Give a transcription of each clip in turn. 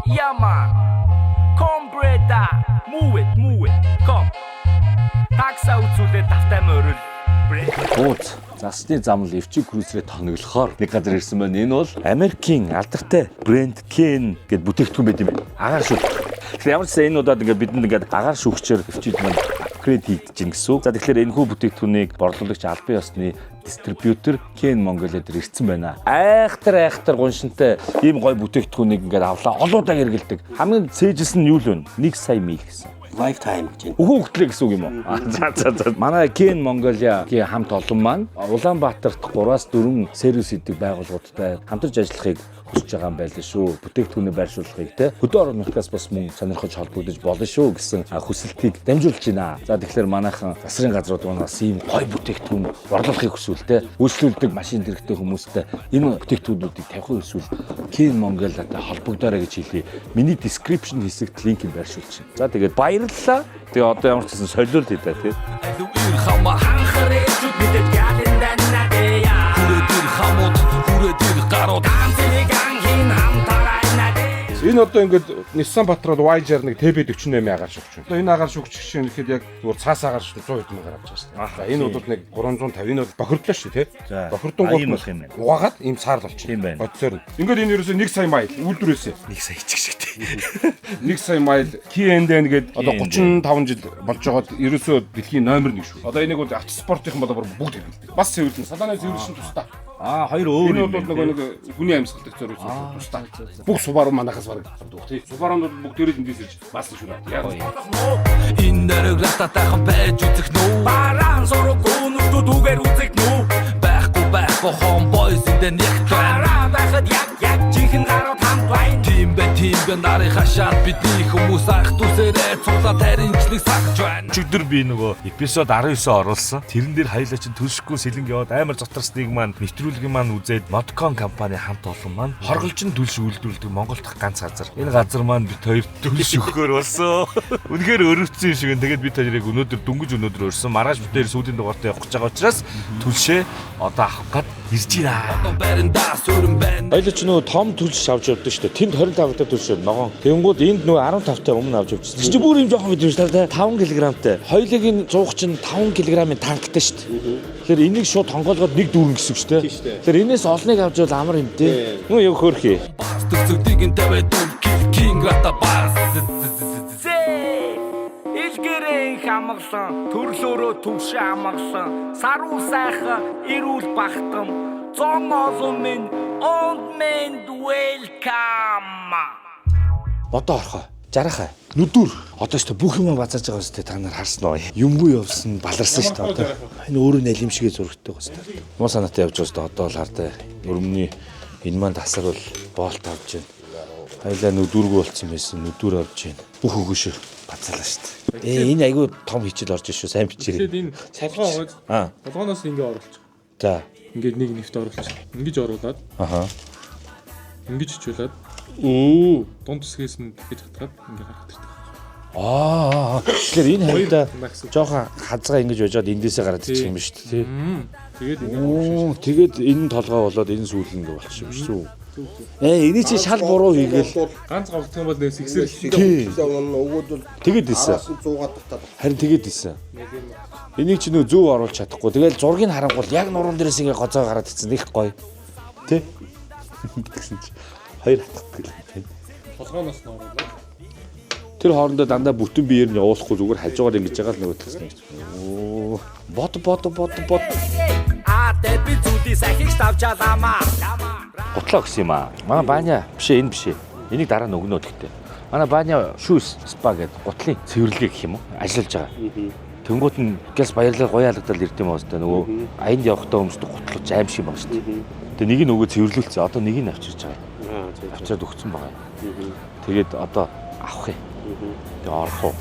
Yeah man. Come brother. Move it. Come. Такса үзүүлээд тавтай морил. Бууз засны замл эвчиг крузерээ тоноглохоор нэг газар ирсэн байна. Энэ бол Америкийн алдартай брэнд Ken гэд бүтээгдэхүүн байт юм. Агаар шүүх. Тэгэхээр ямар ч сайн энэ удаад ингээд бидэнд ингээд агаар шүүгчээр эвчиг маань апгрейд хийгдэж гин гэсэн үг. За тэгэхээр энэ хүү бүтээгдэхүүнийг борлуулагч албан ёсны дистрибьютор Ken Mongolia дээр ирсэн байна. Айхтар гуншинтай ийм гой бүтээгдэхүүнийг ингээд авлаа. Олоудаа хэрэгэлдэг. Хамгийн цээжсэн нь юу л вэ? 1 сая миль гэсэн. Lifetime гэж. Өгөөгтлээ гэсэн үг юм уу? За. Манай Ken Mongolia-гийн хамт олон маань Улаанбаатарт 3-4 сервис хийдэг байгууллагуудтай хамтарч ажиллахыг хүсэж байгаа юм байлаа шүү. Бүтээгдэхүүнээ байршуулахыг те хөдөө орон нутгаас бас мөн сонирхож холбогдож болно шүү гэсэн хүсэлтийг дамжуулж байна. За тэгэхээр манайхан засрын газрууд манаас ийм гой бүтээгдэхүүн орлуулахыг хүсвэл те үйлчлүүлдэг машин хэрэгтэй хүмүүстэй энэ бүтээгдэхүүнүүдийг тавих хүсвэл Ken Mongolia-тай холбогдоорой гэж хэлье. Миний description хэсэгт линкийг байршуулж байна. За тэгээд баярлалаа. Тэгээ одоо ямар ч гэсэн солиулт хийдэ тий. Энэ одоо ингээд Nissan Patrol YJ нэг TB48 агаар шүүгч. Одоо энэ агаар шүүгч чинь ихэд яг зүгээр цаас агаар шүүгч 100 хэдэн гараад байгаа шүү дээ. Энэ бол нэг 350 энэ бол бохирдлоо шүү тий. Бохирдсон гол юм байна. Угаагаад ийм саарл болчихно. Бодсоор. Ингээд энэ ерөөсөө 1 сая майл үйлдвэрээсээ 1 сая ичиг шиг тий. 1 сая майл KNDN гээд одоо 35 жил болж байгаад ерөөсөө дэлхийн номер 1 шүү. Одоо энийг бол автоспортын болоо бүгд хэрэглэдэг. Бас цэвэрлэн салааны цэвэрлэн тусдаа. Хоёр өөр юм. Энэ бол нэг хүний амьсгалдаг зориулсан тусдаа. Бүх Subaru манахаас бараг авдаг тий. Subaru-нд бүгдээрээ эндээс ирж бас л шүү дээ. Яг Энэ дэрэг лататайхан байж үзэх нүү. Бараан сураг гүнүүд үгээр үзэх нүү. Байхгүй homeboys энэ нэг тараа байхад яг жинхэнэ гарууд хамт байна. Тийм бэ нарийн хашаад бидний хүмүүс анх түсээрээ цуглаа таринчлыг сахаж байна. Өчигдөр би нөгөө эпизод 19 оруулсан. Тэрэн дээр хоёлаа чинь төлшгүй сэлэнг яваад амар зотарсныг маань нэвтрүүлгийн маань үзээд Modcon компани хамт олон маань хорголжин төлш үйлдвэрлэдэг Монголд ганц газар. Энэ газар маань бид хоёр төлш өгөхөөр болсон. Үнэхээр өрөвцсөн юм шиг. Тэгээд бид хоёрыг өнөөдөр дүнгиж өрсөн. Маргааш бид хоёр сүүлийн дугаартаа явах гэж байгаа учраас төлшөө одоо авах гээд ирж байна. Хоёул ч нөгөө том төлш авч явдаг шүү дээ. Тэнд 25 та төлш ногоон. Тэнгүүд энд нөгөө 15 та өмнө авч явчихсан. Чи бүр юм жоохон бид шүү дээ. 5 кг-тай. Хоёулыг энэ зуух чинь 5 кг-ийн танктай шүү дээ. Тэгэхээр энийг шууд тонгоолгоод нэг дүүрэн гэсэн үг шүү дээ. Тэгэхээр энэс олныг авч явал амар юм дээ. Нөгөө яг хөөрхий. Илгэрэн хамглан төрлөөрөө төвшө амглан саруу сайхан эрүүл бахтам зон олон минь old man welcome. Одоо орхоо. Жарахаа. Нүдүр. Одоо ч бүх юм базааж байгаа үстэй та нар харсан уу? Юмгүй явсан, баларсан шүү дээ одоо. Энэ өөрөө налимшигээ зургтай байгаа үстэй. Муу санаатай явж байгаа үстэй одоо л хардаа. Өрөмний энэ маань тасарвал боолт авч байна. Хайлаа нүдүргүү болцсон байсан. Нүдүр авч байна. Бүх өгөөшөө бацаалаа шүү дээ. Энэ айгүй том хичээл орж шүү. Сайн бичээрэй. Тэгээд энэ толгоо аваад толгооноос ингээ оруулчих. За. Ингээд нэг нэвт оруулчих. Ингэж оруулаад. Аха. Ингэж хичүүлээд. Дунд хэсгээс нь дахиж хатгаад ингээ гаргах хэрэгтэй. Тэгэхээр энэ хавьда жоохон хазгаа ингэж яжаад эндээсээ гараад ирчих юм шүү дээ. Тэгээд ингэ. Тэгээд энэ толгой болоод энэ сүүл ингээ болчих юм шүү. Эний чи шал буруу хийгээл ганц гавдах юм бол нэ сэгсэр Өгөөд бол тэгээд ийсэн. 100-аад татаад. Харин тэгээд ийсэн. Энийг чи нөө зөв оруулж чадахгүй. Тэгэл зургийг харангуул яг нуруунд дээрээс ингээ гоцоо гараад ицсэн их гоё. Тэ? Тэгсэн чи хоёр хатдаг гэл. толгооноос нь оруулаад. Тэр хоорондоо дандаа бүтэн биеэр нь явуулахгүй зүгээр хажуугаар ингэж байгаа л нөгөө тэгсэн гэж. Бот. Тэби зүди сахиж тавчаалаа. Готлоо гэсэн юм аа. Манай баня биш энэ биш. Энийг дараа нь өгнө гэхдээ. Манай баня шүүс спа гэдэг гутлын цэвэрлэгээ гэх юм уу? Ажиллаж байгаа. Тэнгуут нь гэс баярлал гоё ялагдал ирд юм аа. Нөгөө аянд явахдаа өмсдөг гутлууч аим шиг байна шүү дээ. Тэгээ нэг нь өгөө цэвэрлүүлсэн. Одоо нэг нь авчирч байгаа. Авчираад өгсөн байгаа. Тэгээд одоо авах юм. Тэгээ орох уу?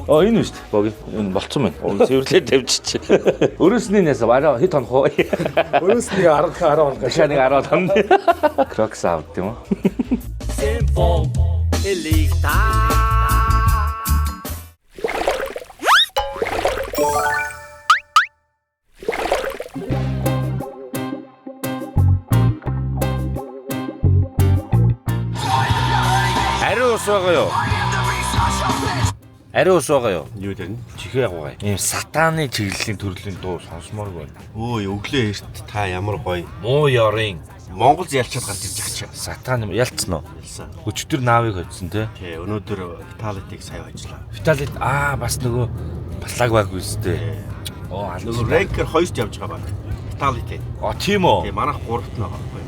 Энэ шүү дээ. Боги. Энэ болцсон байна. Цэвэрлээд тавьчих. Өрөөсний нэс арай хэд хонох уу? Өрөөсний 10 хоног. Гашааны 10 хоног. Крокс авд юм уу? Simple Elita. ус байгаа юу? Ари ус байгаа юу? Юу дээр нь? Чихээ ягуугай. Ийм сатааны чиглэлийн төрлийн дуу сонсомоор байна. Өө өглөө эрт та ямар гоё. Муу ёрын Монгол ялчаад гарч ирж байгаа ч. сатан юм ялцсан уу? Ялсан. Өчтөр наавыг хоцсон те. Тий, өнөөдөр Виталитыг сайн ажиллаа. Виталит бас нөгөө баллаг баг үстэй. Оо Нөгөө рэнкер 2-т явж байгаа баг. Виталит. Тийм үү? Тий, манайх 3-т нь байгаа байхгүй.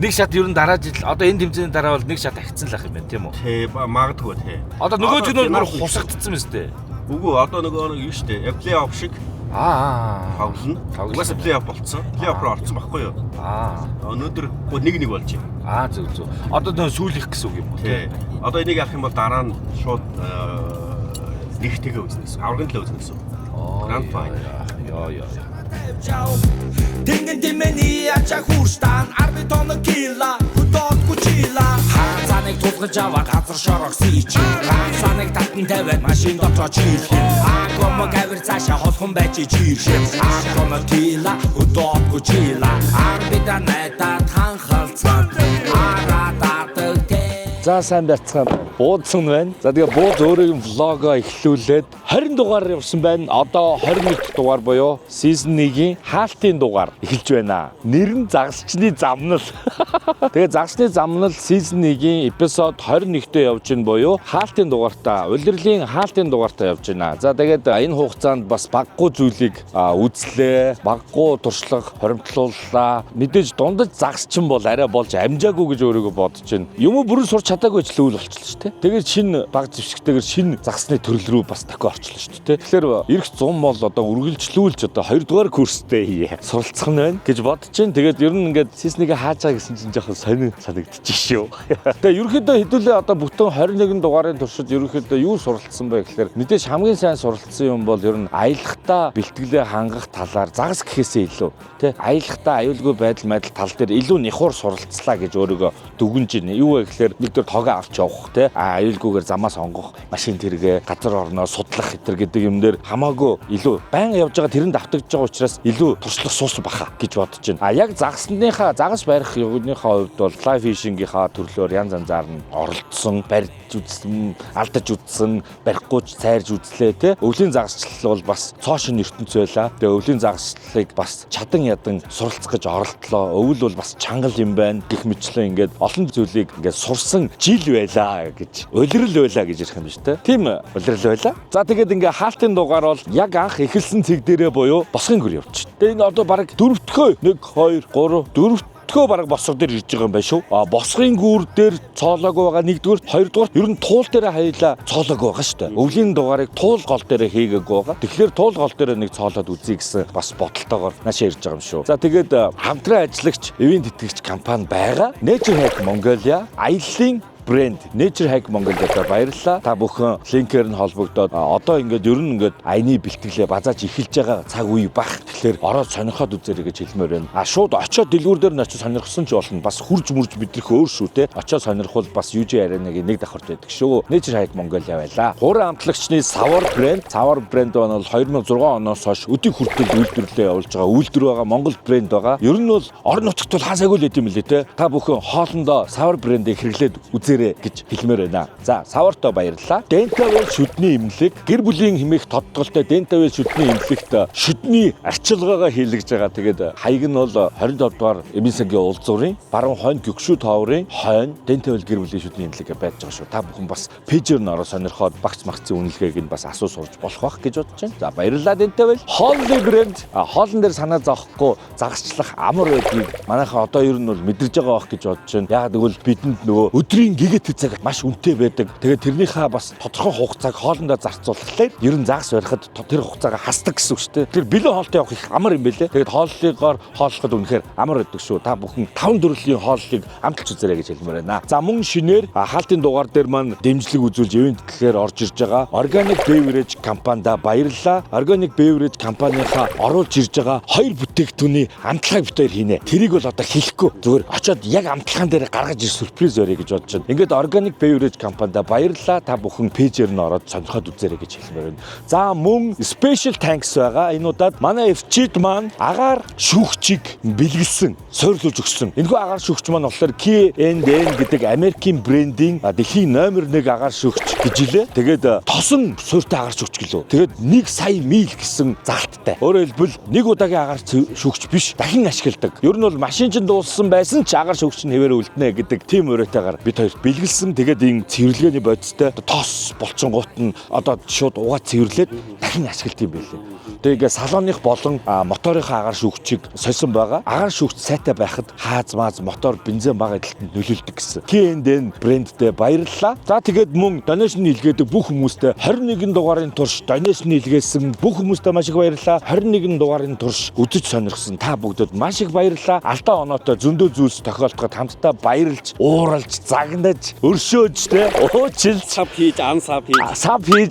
Нэг шат ер нь дараа жил одоо энэ тэмцээний дараа бол нэг шат агцсан л ах юм байна тийм үү? Тий, магадгүй тий. Одоо нөгөө жигнөр бүр хусагдсан мэт дээ. Үгүй одоо нөгөө юу штэ, плей-офф шиг тоглоно. Угаасаа плей-офф болцсон. Плей-офф руу орсон байхгүй юу? Өнөөдөр 1-1 болж байна. Зөв. Одоо нөгөө сүүлих гэсэн үг юм уу? Тий. Одоо энийг авах юм бол дараа нь шууд нэгтэйгээ үзнэс. Аврагын төлөө үзнэс. Гранд файнал. Яа. Тэнгэн димэний ачаа хүрстан арби тоног кила хөдөөд гүчила хаанцаныг тулгаж аваа газар шорох сич хаанцаныг татан тавиад машин дотоо чийлх акомо гавэр цаашаа холхон байж чийлх акомо кила хөдөөд гүчила арби данайта танхалцсан арадаадаг За сайн байцгаана. Буудсан байна. За тэгээ бууз өөрийн влогоо эхлүүлээд 20 дугаар явсан байна. Одоо 21 дахь дугаар буюу season 1-ийн хаалтын дугаар эхэлж байна. Нэр нь загасчны замнал. Тэгээ загасчны замнал season 1-ийн эпизод 21-т явж байна буюу хаалтын дугаартаа, улирлын хаалтын дугаартаа явж байна. За тэгээд энэ хугацаанд бас баггүй зүйлийг үзлээ. Баггүй туршлага хоримтлууллаа. Мэдээж дундаж загасчин бол арай болж амжаагүй гэж өөрийгөө бодож байна. Юм бүрэн сурч чадаагүй ч л үйл болчихлоо шүү дээ. Тэгээд шинэ баг зэвсэгтэйгээр шинэ загасны төрөл рүү бас дахин орчлоо шүү дээ. Тэгэхээр эх 100 бол одоо үргэлжлүүлж одоо 2 дугаар курстэй суралцах нь байна гэж бодож байна. Тэгээд ер нь ингээд сиснийг хаажаа гэсэн чинь жоохон сонир санагдчих шүү. Тэгээд ерөнхийдөө хэдүүлээ одоо бүтэн 21 дугаарын туршид ерөнхийдөө юу суралцсан бэ гэхээр мэдээж хамгийн сайн суралцсан юм бол ер нь аялахтаа бэлтгэлээ хангах талаар загас гэхээсээ илүү тий аялахтаа аюулгүй байдал тал дээр илүү нэхур суралцлаа гэж өөрийгөө дүгнэж байна. Юу вэ гэхээр нэг төр тоогоо авч явах тий аюулгүйгээр замаа сонгох, машин тэргээ, газар орноо судлах гэтэр гэдэг юм дээр хамаагүй илүү байнга явж байгаа тэрэнд автагдж байгаа учраас илүү туршлага суус баха гэж бодож байна. Яг загас барих юуныхаа хувьд бол fly fishing-ийнхаа төрлөөр янз янзаар нь оролцсон, барьж үзсэн, алдаж үзсэн, барихгүй цайрж үзлээ тий. Өвлийн загасчлал бол бас цоошин ертөнц байлаа. Тэгээ өвлийн загасчлалыг бас чадан ядан суралцах гэж оролдлоо. Өвөл бол бас чангал юм байна гэх мэтлээ ингээд олон зүйлийг ингээд сурсан жил байлаа гэж улирал байлаа гэж ярих юм биш үү? Тийм улирал байлаа. За тэгээд ингээ хаалтын дугаар бол яг анх эхэлсэн цэг дээрээ буюу босгын гүр явчих. Тэгээд энэ одоо баг 4-tkөө 1 2 3 4-tkөө баг босго дээр ирж байгаа юм байна шүү. Босгын гүр дээр цоолоогүй байгаа 1-р 2-р ер нь туул дээр хаяла цоолоогүй байгаа шүү дээ. Өвлийн дугаарыг туул гол дээр хийгээгүй байгаа. Тэгэхээр туул гол дээр нэг цоолоод үзье гэсэн бас бодолтойгоор наашаа ирж байгаа юм шүү. За тэгээд хамтран ажиллагч ивент тэтгэгч компани байгаа. Nature Hack Mongolia аяллаа брэнд Nature Hack Mongolia-д баярлалаа. Та бүхэн линкээр нь холбогдоод одоо ингээд ер нь ингээд айны бэлтгэлээ базааж эхэлж байгаа цаг үе баг. Тэгэхээр ороод сонирхоод үзээрэй гэж хэлмээр байна. Шууд очоод дэлгүүр дээр нь очиж сонирхсон ч болно. Бас хурж мөрж бидрэх өөр шүү те. Очоод сонирхвол бас UJ Arena-гийн нэг давхарт байдаг шүү. Nature Hack Mongolia байлаа. Хуурай хамтлагчны Savar брэнд бол 2006 оноос хойш өдий хүртэл үйлдвэрлэлээ явуулж байгаа. Үйлдвэр байгаа Монгол брэнд байгаа. Ер нь бол орон нутагт бол хаасаагүй л гэдэм билээ те. Та бүхэн хоолндоо Savar брэндийг хэрэглээд гэж хэлмээр байна. За, Саварто баярлалаа. Дентавел шүдний имлэг, гэр бүлийн хэмээх тодтголтой Дентавел шүдний имлэгт шүдний арчилгаагаа хийлгэж байгаа. Тэгээд хаяг нь бол 27 дугаар эмийн сангийн уулзуурын баруун хойно гөгшүү тооврын хойно Дентавел гэр бүлийн шүдний имлэг байж байгаа шүү. Та бүхэн бас пэйжээр нь ороо сонирхоод багц магцын үнэлгээг нь бас асуу сурч болох бах гэж бодож байна. За, баярлалаа Дентавел. Холли брэнд хоолн дээр санаа зовхгүй загасчлах амар байдгийг манайхаа одоо ер нь бол мэдэрж байгаа бах гэж бодож байна. Яг тэгвэл бидэнд нөгөө өдрийн гэгэт цаг маш үнэтэй байдаг. Тэгээд тэрнийхээ бас тодорхой хугацааг хоолндоо зарцуулахлаар ер нь загас барихад тэр хугацаагаа хасдаг гэсэн үг шүү дээ. Тэр бэлэн хоолтой явах их амар юм байлээ. Тэгээд хооллогоор хооллоход үнэхээр амар байдаг шүү. Та бүхэн 5 төрлийн хооллыг амталж үзээрэй гэж хэлмээр байна. За мөн шинээр хаалтын дугаар дээр маань дэмжлэг үзүүлж ивент гэхээр орж ирж байгаа Organic Beverage компанидаа баярлалаа. Organic Beverage компанийхаа оруулж ирж байгаа 2 бүтээгдэхүүний амтлагыг бид хоёр хийнэ. Тэрийг бол одоо хэлэхгүй. Зүгээр очоод яг амтлаган дээр гаргаж ир сюрприз өрөө гэж бодож байна. Ингээд Organic Beverage компанидаа баярлалаа. Та бүхэн пэйжээр нь ороод сонирхоод үзээрэй гэж хэлмээр байна. За мөн Special Thanks байгаа. Энэ удаад манай FC Фчид маань агаар шүүгчийг бэлгэлсэн, сойрлуулж өгсөн. Энэхүү агаар шүүгч маань болохоор K&N гэдэг Америкийн брендийн дэлхийн номер 1 агаар шүүгч гэж хэлээ. Тэгээд тосон суурьтай агаар шүүгч гэлөө. Тэгээд 1 сая миль гэсэн залттай. Өөрөөр хэлбэл нэг удаагийн агаар шүүгч биш, дахин ашигладаг. Ер нь бол машин чинь дууссан байсан ч агаар шүүгч нь хэвээр үлднэ гэдэг тийм уриатайгаар бид хоёр бэлгэлсэн. Тэгээд энэ цэвэрлэгээний бодистой тос болцонгууд нь одоо шууд угаа цэвэрлээд дахин ашиглалт юм байлээ. Тэгээд салоных болон моторынхаа агаар шүүгчийг сольсон байгаа. Агаар шүүгч сайтай байхад хааз мааз мотор бензин бага эдэлтэнд нөлөөлдөг гэсэн. K&N брэндтэй баярлалаа. За тэгээд мөн донешн илгээдэг бүх хүмүүстээ 21 дугаарын турш донешн илгээсэн бүх хүмүүстээ маш их баярлалаа. 21 дугаарын турш үзэж сонирхсан та бүгдд маш их баярлалаа. Алдаа оноотой зөндөө зүйлс тохиолдоход хамтдаа баярлж, ууралж, загнаж, өршөөж уучлж, саб хийж,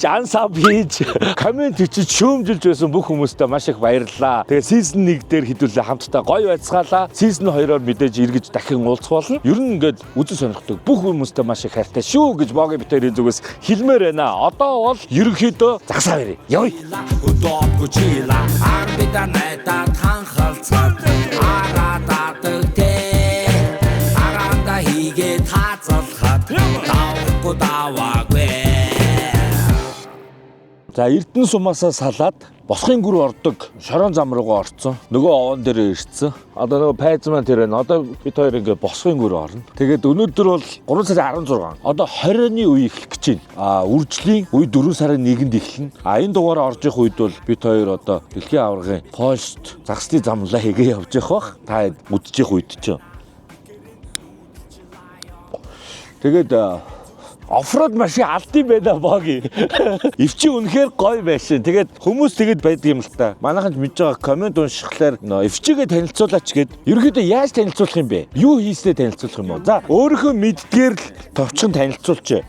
ансаб хийж, коммент бичиж шүүмжилж байсан бүх хүмүүстээ маш их баярлалаа. Тэгээд season 1 дээр хэдүүлээ хамтдаа гоё байцгаалаа. Season 2-оор мэдээж эргэж дахин уулзах болно. Ер нь ингээд үзэн сонирхдаг бүх хүмүүстээ маш их хайртай шүү гэж боги битэрийн зүгээс хэлмээр байна. Одоо бол ерөнхийдөө загсаа барь. Явъя. Арбида найдаа танхалцаад арадаадаг те аранда хийгээ таацалхаад давхгүй даваагүй. За Эрдэнэ сумаасаа салаад босхын гүр ордог шорон зам руугаа орцсон. Нөгөө овон дээр ирсэн. Одоо нөгөө пайз маань тэр байна. Одоо бид хоёр ингээ босхын гүр орно. Тэгээд өнөөдөр бол 3 сарын 16. Одоо 20-ны үе эхлэх гэж байна. Үржлийн үе 4 сарын 1-нд эхэлнэ. Энэ дугаараа орж ирэх үед бол бид хоёр одоо дэлхийн аваргын Польшт загсны замлаа хийгээ явж явах бах. Та үдчих үед чинь. Тэгээд оффроуд машин алдсан байна боги. Ивчи үнэхээр гоё байсан. Тэгээд хүмүүс тэгэд байдаг юм л та. Манайхан ч мэдж байгаа коммент уншихлаар ивчигээ танилцуулаач гэд. Ерөнхийдөө яаж танилцуулах юм бэ? Юу хийснээр танилцуулах юм бол? За өөрийнхөө мэддгээр л товчхон танилцуулчих.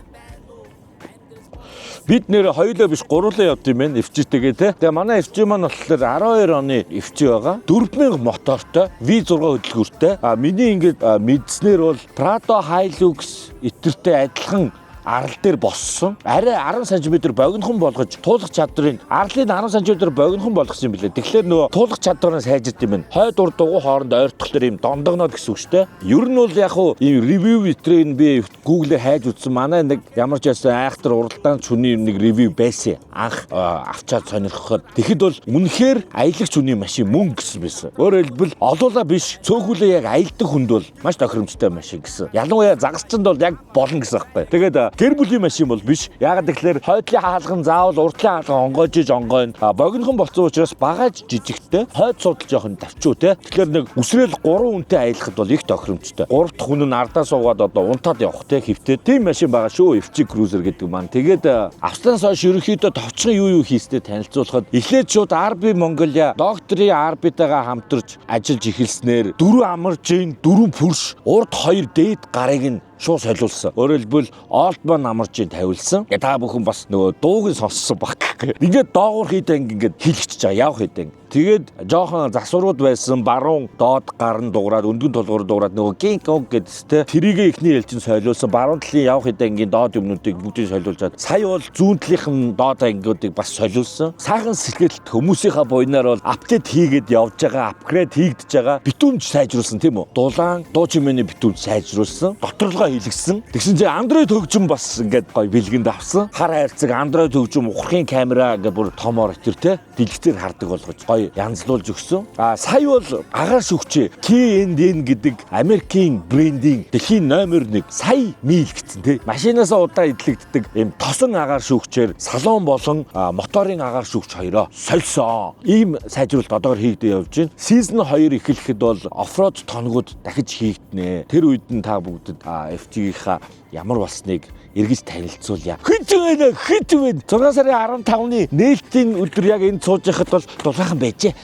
Бид нэр хоёулаа биш гурлаа явд юм байна ивчитэйгээ те. Тэгээ манай ивчи маань болохоор 12 оны ивчи байгаа. 4000 мотортой, V6 хөдөлгөөртэй. Миний ингээд мэдснээр бол Prado Hilux этертэй адилхан арал дээр боссон. Арай 10 см богинохон болгож туулах чадрын арлын 10 см богинохон болгосон юм билээ. Тэгэхээр нөгөө туулах чадвараас хайжд юм байна. Хойд урд дугуй хооронд ойртохлоор юм дондогноод гэсэн үг шүү дээ. Ер нь бол яг хуу ийм ревю витрин би Google-ээр хайж үзсэн. Манай нэг ямар ч байсан айхтар уралдаан хүний нэг ревю байсан. Анх авчаад сонирхоход. Тэгэхэд бол үнэхээр аялагч хүний машин мөн гэсэн байсан. Өөрөөр хэлбэл олоола биш цөөхүүлээ яг аялдаг хүнд бол маш тохиромжтой машин гэсэн. Ялангуяа загасчанд бол яг болно гэсэн байхгүй. Тэгээд гэр бүлийн машин бол биш. Ягаад гэвэл хойдлын хаалган заавал урдлын хаалган онгойж онгойно. Богинохон болсон учраас багаж жижигтэй. Хойд судал жоохон давчуу те. Тэгэхээр нэг үсрээл 3 хүнтэй аялахад бол их тохиромжтой. 3 дахь хүн нь ардаа суугаад одоо унтаад явах те хөвтэй. Тийм машин байгаа шүү. FC Cruiser гэдэг маань. Тэгээд австранаас хойш ерөнхийдөө товчхон юу хийстэй танилцуулахад эхлээд шууд RB Mongolia докторийн RB-тэйгээ хамтарч ажиллаж эхэлснээр 4 амаржийн 4 пүрш урд 2 дээд гарыг нь шууд солиулсан. Өөрөөр хэлбэл Олдман амарчийг тавилсан. Та бүхэн бас нөгөө дууг нь сонссон баг. Ингээд доогуур хийдэ ингээд хилэгчж байгаа явах хийдэ. Тэгээд жоохон засварууд байсан баруун доод гарн дуурайд өндгөн толгоор дуурайд нөгөө гинг гэдэгтэй тэрийгээ ихний ээлжин солиулсан баруун талын явах хийдэ ингээд доод юмнуудыг бүгдийг солиулжаад сая бол зүүн талынхын доод ангиудыг бас солиулсан. Сайхан сэлгэлт хүмүүсийнхаа буйнаар бол апдейт хийгээд явж байгаа, апгрейд хийгдэж байгаа. Битүүмж сайжруулсан тийм үү? Дулаан, дуу чимээний битүүмж сайжруулсан. Доторлогоо хийлгсэн. Тэгсэн чинь Android хөгжим бас ингээд гоё бэлгэнд авсан. Хар хайрцаг Android хөгжим ухрын камера ингээд бүр томор итэр те дэлгэцээр хардаг болгож гоё янзлуулж өгсөн. Сая бол агаар шүүгч K&N гэдэг Америкийн брендийн дэлхийн номер 1 сая миль гэсэн тий. Машинаасаа удаа идэлэгддэг ийм тосон агаар шүүгчээр салон болон моторын агаар шүүгч хоёроо сольсон. Ийм сайжруулалт одоогор хийгдэж явж байна. Season 2 эхлэхэд бол оффроуд тоногуд дахиж хийгднэ. Тэр үед нь та бүгдд FG-ийнхаа ямар болсныг эргэж танилцуулъя. Хитвэн 6 сарын 15-ны нээлтийн өдөр яг энэ сууж яхад бол дулаахан байжээ.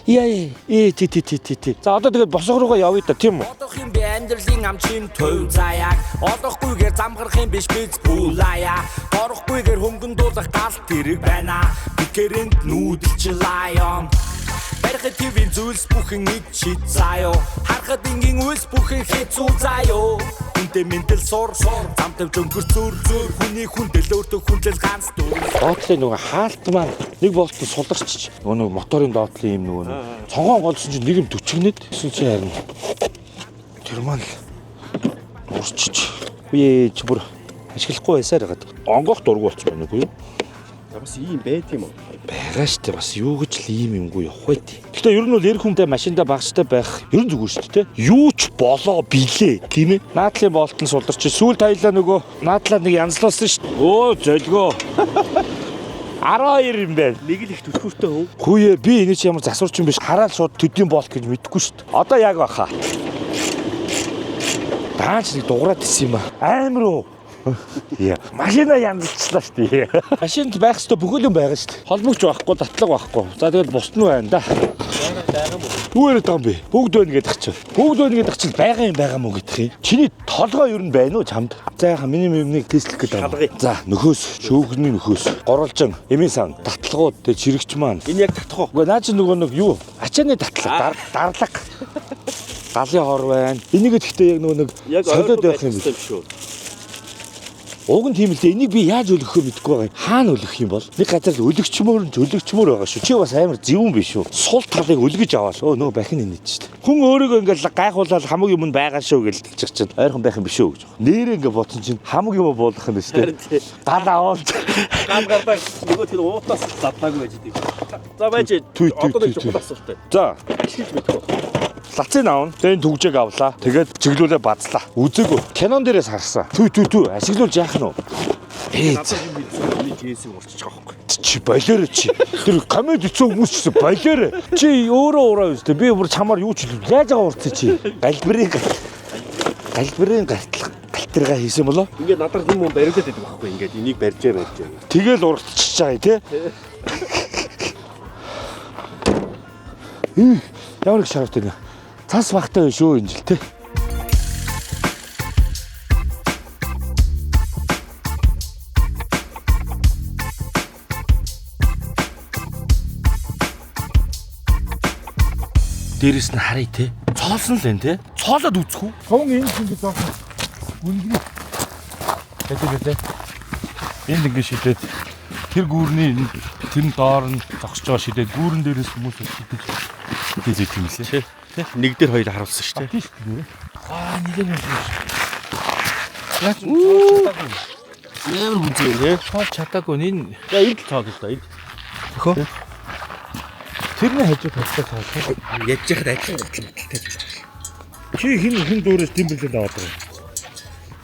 Тий. За одоо тэгээд босго руугаа явъя да тийм үү? Одох юм би амьдралын амчин төв заяаг. Одохгүйгээр замгарах юм биш биз бүлаяа. Орохгүйгээр хөнгөн дуулах галт тэрэг байна. Бикэрэнд нүүдэлч лайон. Барихад твийн зүйлс бүхэн ид шид заяо. Харахад ингийн үйлс бүхэн хэцүү заяо. Үнтэй мэтэл сур замтав жөнгөр зүр хүний хүндэл өөртөө хүндлэл ганц дүр. Доотлын нөгөө хаалт маань нэг болтон суларчиж нөгөө моторын доотлын юм нөгөө цонгоон голсон чинь нэг юм төчгнээд гэсэн чинь харин тэр маань урчиж үе чи бүр ашиглахгүй байсаар хагаад онгох дургу болчих байна үгүй юу? Бас ийм байт юм уу? Байгаа штэ бас юу гэж л ийм юмгүй явах байт. Гэхдээ ер нь бол эр хүнтэй машиндаа багштай байх ер нь зүгээр шүү дээ. Юу ч болоо билээ тийм ээ. Наадлын болтон суларч сүүл таялаа нөгөө наадлаа нэг янзлуулсан шүү дээ. Өө зөлгөө. 12 юм байна. Нэг л их түлхүүртэй хүн. Хүүе би энэ ч ямар засварч юм биш. Хараад шууд төдийн болт гэж мэдэхгүй шүү дээ. Одоо яг баха. Даач нэг дуграад исэн юм аа. Амар уу. Яа, машина янзлцлаа шүү дээ. Машинд байх ёстой бүхэл юм байгаа шүү дээ. Холбогч байхгүй, татлаг байхгүй. За тэгэл бусд нь байна да. Юу яриад байгаа юм бэ? Бүгд байна гэдэг чинь. Бүгд байна гэдэг чинь байгаа юм уу гэдэг юм. Чиний толгой юу н байна уу чамд? За яха миний юмныг тестлэх гэдэг юм. За нөхөөс, шүүгний нөхөөс, горолжин, эмийн сан, татлагууд, тэг чирэгч маань. Энэ яг татах уу? Уу наа чи нөгөө нэг юу? Ачааны татлаг, дарлаг. Галын хор байна. Энийг гэхдээ яг нөгөө нэг солиод байх юм биш. Уг нь тийм л дээ. Энийг би яаж өлгөхөө мэдэхгүй байгаа юм. Хаана өлгөх юм бол? Нэг газар л өлгчмөр байгаа шүү. Чи бас амар зөвүүн биш үү? Сул талыг өлгөж аваад. Нөгөө бахин инээд шүү дээ. Хүн өөрийгөө ингээл гайхуулаад хамаг юм байгаа шүү гэж хэлчих чинь. Ойрхон байх юм биш үү гэж. Нэрээ ингээ бодсон чинь хамаг юм буулгах юм шүү дээ. Гал аваад. Гал гардаа нөгөө тэр уутаас заднаагүй байж дээ. За байж. Одоо нэг чухал асуулт. За. Шилж мэдгүй. Лацын аавн. Тэн түгжээг авлаа. Тэгээд чиглүүлээ бацлаа. Үзээгүй. Кинон дээрээс харсан. Түү. Ашиглуулж яах нь вэ? Надад юм би жийсийг урчиж байгаа байхгүй. Чи болоорой чи. Тэр комеди хийсэн хүмүүс ч болоорой. Чи өөрөө ураа үстэй. Би бүр чамаар юу ч яаж байгаа урцсан чи. Галбирын галтэрга хийсэн болоо. Ингээд надад юм бариулаад байдаг байхгүй. Ингээд энийг барьжээ. Тэгэл уртчихж байгаа тий. Ямар их шарвт вэ? Цас багтай биш үү энэ жил тий. Дээрээс нь харъя те. Цоолсон л энэ те. Цоолоод үзэх үү? Тун энэ ингэ зоохон. Үнэгүй. Тэтэгэ. Энд ингэ шидэд тэр гүүрний тэр доор нь зогсож байгаа шидэд гүүрэн дээрээс хүмүүс шидэж хийх юм лээ. Нэг дээр хоёул харуулсан шүү дээ. Тийм шүү. Нэг юм байна. Яаж Ямар үнцээ нэ? цоолж чадаагүй энэ. За энд л цаад л да энд. Төхөө. Тэрний хажууд тавьчихсан цоолж. Яаж яхад ажил готлолтой. Чи хин дүүрээс тэмбэрлэл аваад байгаа.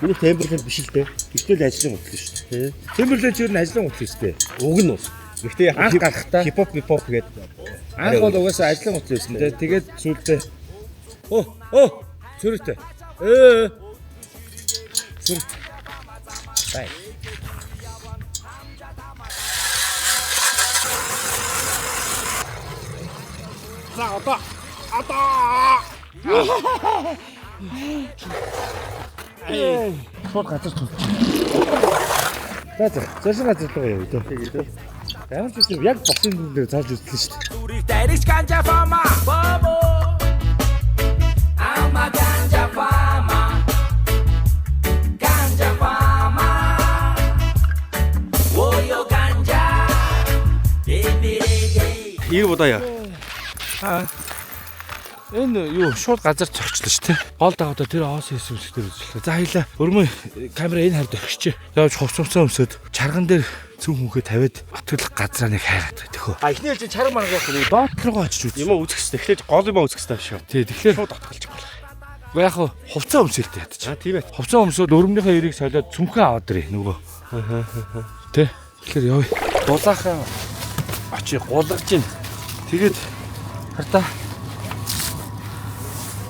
Миний темберлэн биш л дээ. Гэтэл ажлын утал шүү дээ. Тэмбэрлэл чинь ажлын утал шүү дээ. Уг нь ус. Гэхдээ яг Анх гарахтаа хипхоп гэдэг. анх бол угаасаа ажлын утал байсан дээ. Тэгээд сүултээ цүртэй. Цүр. Бай. За одоо. Шууд газар тулчих. За зөрсөн газар руу явъя дөө. Ямар ч юм яг босын дээр зааж үзлээ шүү дээ. Турих дайриш ганжа фама бабо. Ама ганжа фама. Ганжа фама. Ойо ганжа. Эбиреге. Ийг бодоё. Энэ юу шууд газар цогчлоо шүү дээ. Гол дагавда тэр оос хийсвэлх дээр үзлээ. За хоёлаа өрмөө камера энэ хард өгчээ. Явж хувцамцаа өмсөд чарган дээр цүн хүнхээ тавиад батглах газраа нэг хайгаад төхөө. Эхнэр чи чарга маргах уу? Доод руугаа очиж үз. Юм үзэх хэрэгтэй. Тэгэхээр гол юм үзэх хэрэгтэй шүү. Тий, тэгэхээр Шууд татгалж болох. яг хуу хувцас өмсөлтэй ядчих. Тийм ээ. Хувцас өмсөд өрөмнийхөө эрийг солиод цүнхээ аваад ирээ нөгөө. Тэ. Тэгэхээр явъя. Дулаахан очиж гулгаж ийн. Тэгээд хартаа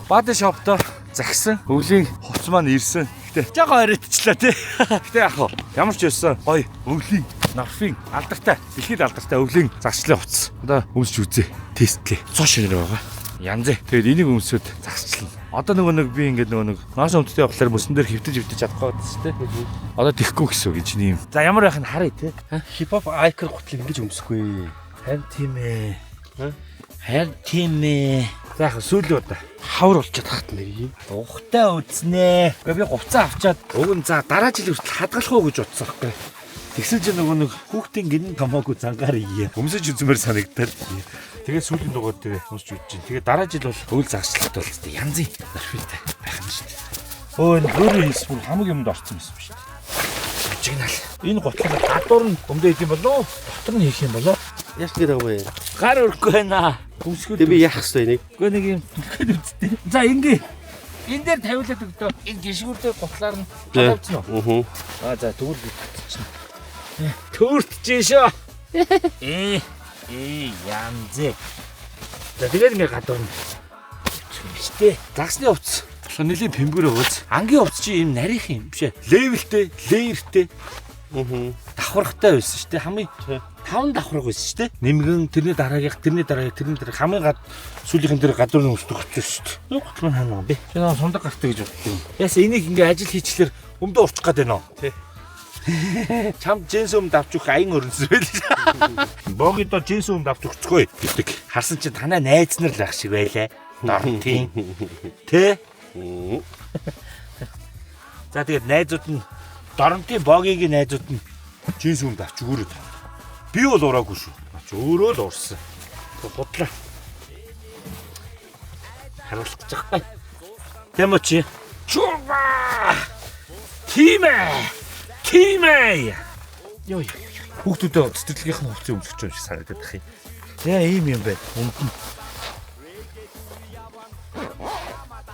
баадын шопто загсан өвлийн хувцас маань ирсэн. Гэтэ жоо оройтчлаа тий. Гэтэ яг хуу ямар ч байсан гоё өвлийн нарфын алдартай дэлхийд алдартай өвлийн загчлын хувцас. Одоо өмсч үзье. Тестлээ. Цоо шинээр байгаа. Янзээ. Тэгээд энийг өмсөд загчлаа. Одоо нөгөө нэг би ингээд нөгөө нэг ноос өмдөлтөй явахлаар мөсөн дээр хөвтөж чадахгүй байсан шүү дээ. Одоо тэхгүй гэсэн үг чинь юм. За ямар байх нь харъя тий. Хипхоп айкон гутлыг ингэж өмсөхгүй. Харин тийм ээ. Харин тийм ээ. За яг сүүлийн удаа. Хавар болчиход хат нэр. Ухтай үзнэ. Гэхдээ би хувцас авчаад уг нь за дараа жил хүртэл хадгалах уу гэж бодсон байхгүй. Тэгсэн чинь нөгөө нэг хүүхдийн гинэн томоогүй зангаар ие. Өмсөж үзмээр санагдаад. Тэгээд сүүлийн дугаар дээр уншиж үзэж чинь. Тэгээд дараа жил бол өвөл загшлалт бол тест янзын орфитай байх нь шүү дээ. Өө энэ өөрөө хийсвэр хамаг юмд орсон юм шүү дээ. Жигнал. Энэ готлог гадуур нь өмдөө хийх юм болоо. Дотор нь хийх юм болоо. Яах гээд байгаа вэ? Гар өрөхгүй байна. Тэг би яах вэ энийг? Гэхдээ нэг юм түлхээд үзтээ. За ингээ. Энэ дээр тавиулаад өгдөө. Энэ гişгүүр дээр готлаар нь тавьчихна уу? Аа за тэгвэл би татчихна. Төртж шүү. Янзэ. За тэгээд ингээ гадуур нь штэ. Загсны хувцас. Болохоор нэлийн пэмбэр өөз. Ангийн хувцас чи юм нарийнх юм биш ээ. Левелтэй, леертэй. Давхаргатай байсан шүү дээ. Хамгийн 5 давхарга байсан шүү дээ. Нэмгэн тэрний дараагийнх хамгийн гад сүүлийнхэн дээр гадуур нь өсдөг хөтлөө шүү дээ. Готлоо хаана бэ? Би наа сундаг гартай гэж бодсон. Яса энийг ингээ ажил хийчлэр өмдөө урчих гээд байна уу? Тий. Чам джинс өмд авч өгөх аян өрнөс байл. Богидо джинс өмд авч өгцгөө гэдэг. Харсан чи танаа найз нар л ах шиг байлаа. Дортын. Тэ? За тэгээд найзууд нь Доронтын богийн найзууд нь Джинс өмд авч өгөөрэй. Би бол ураагүй шүү. ч өөрөө л уурсан. Бодлоо. Харуулах гэж байгаа. Тэм чи. Чуба! Тимээ. Йоо. Хүүхдүүдээ цэцэрлэгийнх нь хувцас өмсөж байгаа юм шиг санагдаад байх юм. Яа ийм юм байна. Өмдөн.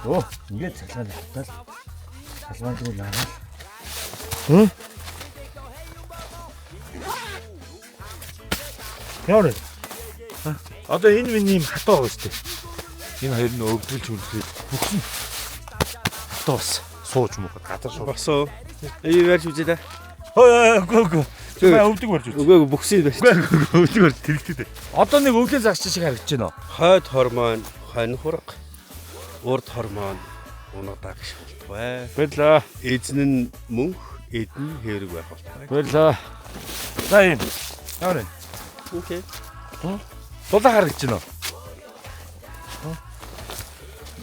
Оо, ингээд цалгаан тавтал. Цалгаан дүү наа. Яа. Одоо энэ миний юм хатаа байгаа шүү дээ. Энэ хоёр нь өвдөлж үлдээд бүхэн хатаас сууж мөөхөд газар сууж. Босоо. Эйв ярьж үзээ. Гөө. Өвдөг барьж үз. Үгүй бүхсийг барьж. Өвдөг барьж тэрэгтэй. Одоо нэг өвлийн загч шиг харагдаж байна. Хойд хормон, хонь хурга, урд хормон унагдаг гэж болтугай. Баярлаа. Эзэн нь мөнх, эдэн хэрэг байх болтугай. Баярлаа. За энэ. Яарэ. Окей. Дулаа харагдаж байна.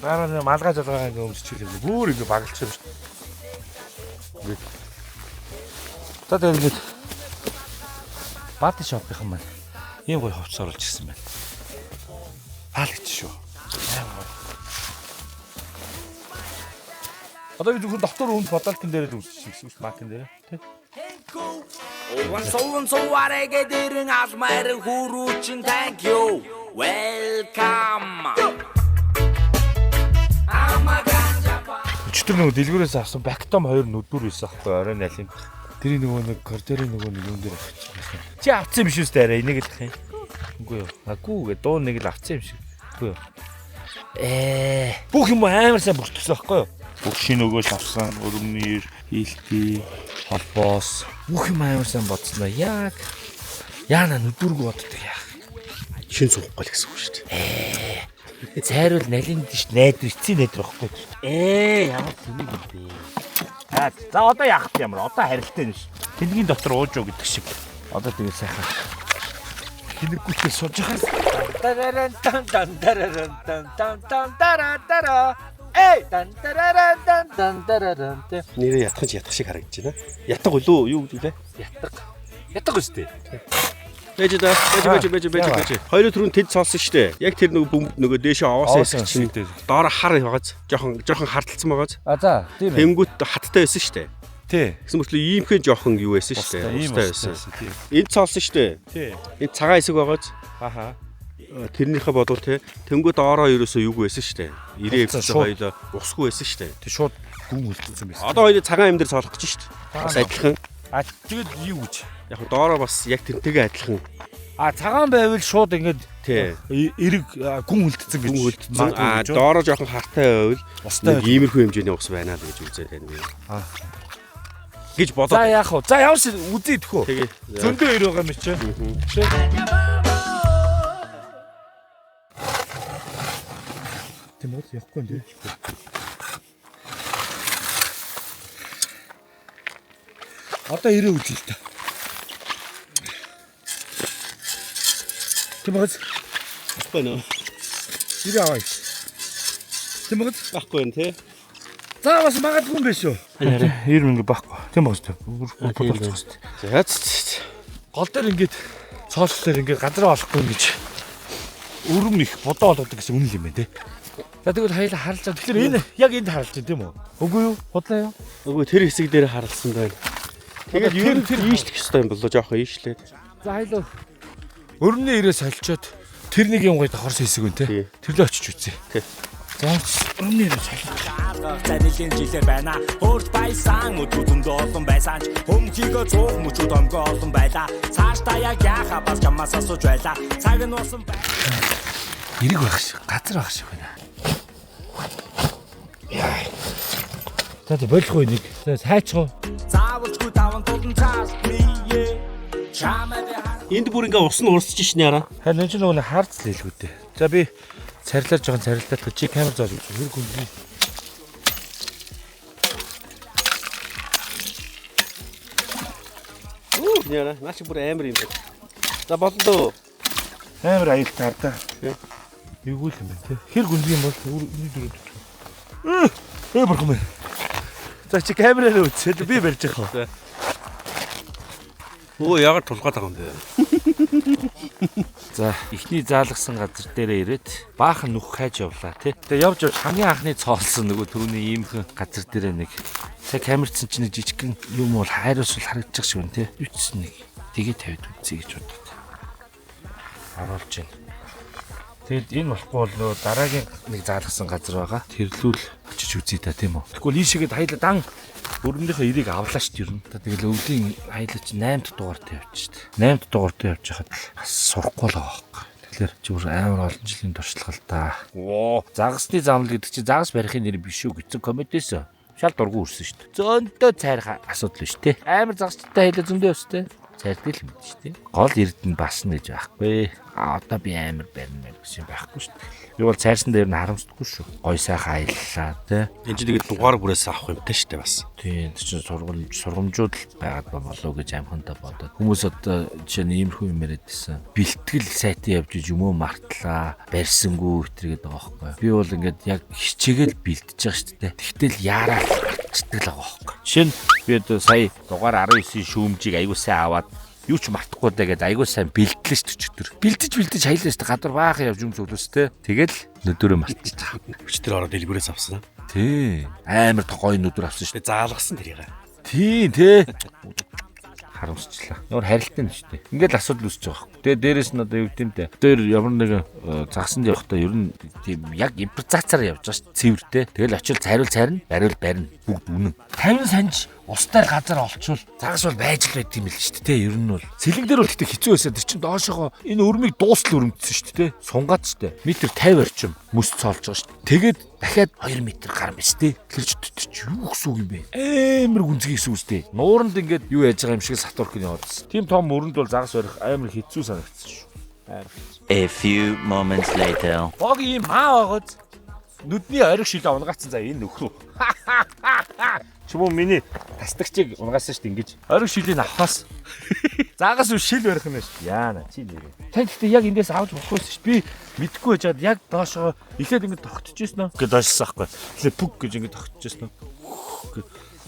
Дараа нь малгай залгаа ингэ өмсчихлээ. Бүр ингэ багалчих юм шүү. За тэгээд Бат шопийнхан маань ийм гоё хувцас оруулж ирсэн байна. Хаалагч шүү. Одоо би зөвхөн доктор үнд бодолтын дээр л үзчих юм шүү. Маркин дээр тий. Овон сууарэгэ дэрэн алмайрын хүрүүчин thank you. Welcome. Өчтөр нөгөө дэлгүүрээс авсан бактом 2 нүдүр байсан аахгүй орой налим. Тэрийн нөгөө нэг коридорын нөгөө нэг юм дээр авчихсан. Чи авцсан юм шүү дээ арай энийг л тах юм. Үгүй юу. Аггүй гэ дуу нэг л авцсан юм шиг. Үгүй юу. Бүх юм амар сайн бүртгэсэн аахгүй юу. Бүх шинэ өгөөс авсан, өрөмнөр, хилти, холбоос. Бүх юм амар сайн бодсон аа. Яг яана нүдүрг боддог яах. Шин суухгүй л гэсэн үг шүү дээ. цайруул налин дэш найдвар эцсийн найдвар واخгүй. Ямар тэмэг юм бэ? За одоо яах вэ ямар? Одоо харилттай нь ш. Тэнгийн дотор ууж уу гэдэг шиг. Одоо тэгээ сайхан. Хинэггүйтэй сууж хаас. Тараран тан тан тараран тан тан тан тараа. Эй тан тараран тан тан тараран. Нэрээ ятгах шиг харагдаж байна. Ятг үлээ юу гэж үлээ? Ятг үстэй. Бэж. Хоёрын түрүүнд тэд цоолсон штэ. Яг тэр нөгөө дээшээ овоосоо чинь доор хар байгааз. Жохон харталцсан байгааз. За тийм ээ. Тэнгүүт хаттай байсан штэ. Тий. Гэсэн мөртлөө иймхэн жохон юу байсан штэ. Устай байсан. Энд цоолсон штэ. Тий. Энд цагаан хэсэг байгааз. Аха. Тэрнийхээ бодвол те тэнгүүд доороо ерөөсөө юуг байсан штэ. Ирээ хоёлоо усгүй байсан штэ. Тэг шууд гүн үлдсэн байсан. Одоо хоёул цагаан юм дээр цоолох гэж штэ. Бас адилхан. Тэгээд юу гэж? Яг доороо бас яг тэрнтэйгээ адилхан. Цагаан байвал шууд ингэж тий. Эрэг гүн үлдсэн гэж. Гүн үлдсэн. Доороо жоохон хартай байвал нэг иймэрхүү хэмжээний ус байна л гэж үзээд байна. Гэж бодоод. За яах вэ? За явш үзье идэхүү. Тэгээ. Зөндөө ир байгаа юм чи. Тэмээд явахгүй нэ. Одоо ирээ үзье л та. Тэмээд. Байна. Ирээ аваа. Тийм багт Байхгүй юм тий. За бас магадгүй юм биш үү? 90 мянга байхгүй. Тийм багт. За. Гол дээр ингээд цоослолоор ингээд газар олохгүй ингэж өрөм их бодоо болгодог гэсэн үнэн юм байна те. За тэгвэл хоёлаа харалж байгаа. Тэгэхээр энэ яг энд харалж байна тийм үү? Үгүй юу? Бодлоо юу? Үгүй тэр хэсэг дээр харалсан байна. Тэгээд ер нь тэр ийшлэх ёстой юм болоо жоохон ийшлээд. За хоёлаа өрөмний ирээ солилцоод тэр нэг юм гоё давхарсан хэсэг үн те. Тэрлээ очиж үзье. Тий. За өрөмний ирээ солилцоо. Занилийн жилээр байна. Хөрт байсан өдрүүдэнд олон байсан ч хөмхийгөө цуух мөчүүд өнгө олон байла. Цаашдаа яг яаха бас чамаас асууж байла. Цаг нь уусан байна. Ирэг байх шиг, газар байх шиг байна. Яа. За болохгүй нэг. Сайчгүй. Заавалчгүй таван тулан цаас бие. Чамаа Энд бүр ингээ ус нь урсж шнэ яра. Харин энэ ч нөгөө хаарц л хэлгүүтэй. За би царилаж жоохон царилдаад чи камер зоож хэрэг үгүй. Яра, наач бүр амар юм байна. За боллоо. Амар аюултай ардаа. Эвгүй л юм байна тий. Хэрэг үнэг юм бол дөрөв. Бурхан минь. За чи камераар үзээд би барьж байгаа. Өө яагаад тулгаад байгаа юм бэ? За ихний заалгасан газар дээрээ ирээд баахан нүх хайж явлаа тий. Тэгээ явж хамгийн анхны цоолсон нөгөө түрүүний иймхэн газар дээрээ нэг сая камерцсан чинь нэг жижигхэн юм бол хайруулсвал харагдчих шиг байна тий. Үтс нэг тэгээ тавьд үзье гэж бодод. Харуулж байна. Тэгэд энэ болохгүй бол нөгөө дараагийн нэг заалгасан газар байгаа. Тэрлүүл очиж үзье та тийм үү. Тэгвэл ийшээгээд хайлаа дан өрөмнийхөө ирийг авлаа шүү дээ ер нь. Тэгэл өвлийн хайлаа чи 8-р дугаарт явчих шүү дээ. 8-р дугаарт явж хахад бас сурахгүй л байгаа байхгүй. Тэгэхээр зүгээр амар олон жилийн туршлага л да. Оо, загасны замл гэдэг чи загас барихын нэр биш үү гэсэн комментээс шал дургу үрсэн шүү дээ. Зөндөө цайрах асуудал шүү дээ. Амар загастай хайлаа зөндөө өстэй. Цайрдэл юм шүү дээ. Гол эрдэнэ басна гэж байхгүй. Одоо би амар барина гэсэн байхгүй шүү дээ. Би бол цайрсан дээр нь харамсдаггүй шүү. Гой сайхан аяллаа тий. Энд чинь тэгээд дугаар бүрээс авах юмтай шүү дээ бас. Тийм чинь сургамжууд л байгаад болоо гэж амхантаа бодоод. Хүмүүс одоо жишээ нь иймэрхүү юм яриадсэн. Бэлтгэл сайтын явж юм уу мартлаа, барьсангүй гэтэргээд байгаа байхгүй. Би бол ингээд яг хичээгээл бэлтэж байгаа шүү дээ. Тэгтэл яараа мартчихдаг л байгаа байхгүй. Жишээ нь би одоо сая дугаар 19 шүүмжийг аягуулсан аваад юу ч мартахгүй даа гэдээ айгуу сайн бэлтлээ шүү чөтөр. Бэлтэж хаялаа шүү газар баахан явж юм зөвлөстэй. Тэгэл нүдөрөө мартчихсан. Өчтөр ороод дэлгүүрээс авсан. Тий. Амар гоё нүдэр авсан шүү. Заалгасан тэрийг. Тий, тий. Харамсчлаа. Ямар харилттай нь шүү дээ. Ингээл асуудал үүсэж байгаа хэрэг. Тэгээ дээрэс нь одоо юу гэмтэй. Тэр ямар нэгэн загсанд явахдаа ер нь тийм яг импровизацаар явж байгаа шүү. Цэвэртэй. Тэгэл очил цайруулна, барина. Бүгд үнэн. 50 санж устай газар олчвол загас бол байж л байт юм л шүү дээ. Ер нь бол сэлэг дээр бол тэгтээ хэцүү байсан. Тэр чинь доошогоо энэ өрмийг дуустал өрөмдсөн шүү дээ. Сунгаад шүү дээ. Метр 50 орчим мөс цоолж байгаа шүү. Тэгээд дахиад 2 метр гар биш дээ. Тэр чи юу гэсэн үг юм бэ? Амар гүнзгий гэсэн үг дээ. Нууранд ингээд юу яаж байгаа юм шиг сатурк нь яваадсан. Тим том өрөнд бол загас барих амар хэцүү санагдсан шүү. A few moments later. Бог юм маа байгаад нүдний ориг шилээ унгацсан за энэ нөхрөө. Чүмөө миний тастагчийг унгаасан шүү дээ ингэж. Ориг шилийг авахаас загас үл шил барих юм шүү. Яана чи нэрээ. Тань гэхдээ яг эндээс авч болохгүй шүү. Би мэдгүй байжгаад яг доошоо эхлээд ингэ тогтчихжсэн нөө. Ингээд доошсон аахгүй. Эхлээд пүг гэж ингэ тогтчихжсэн нөө.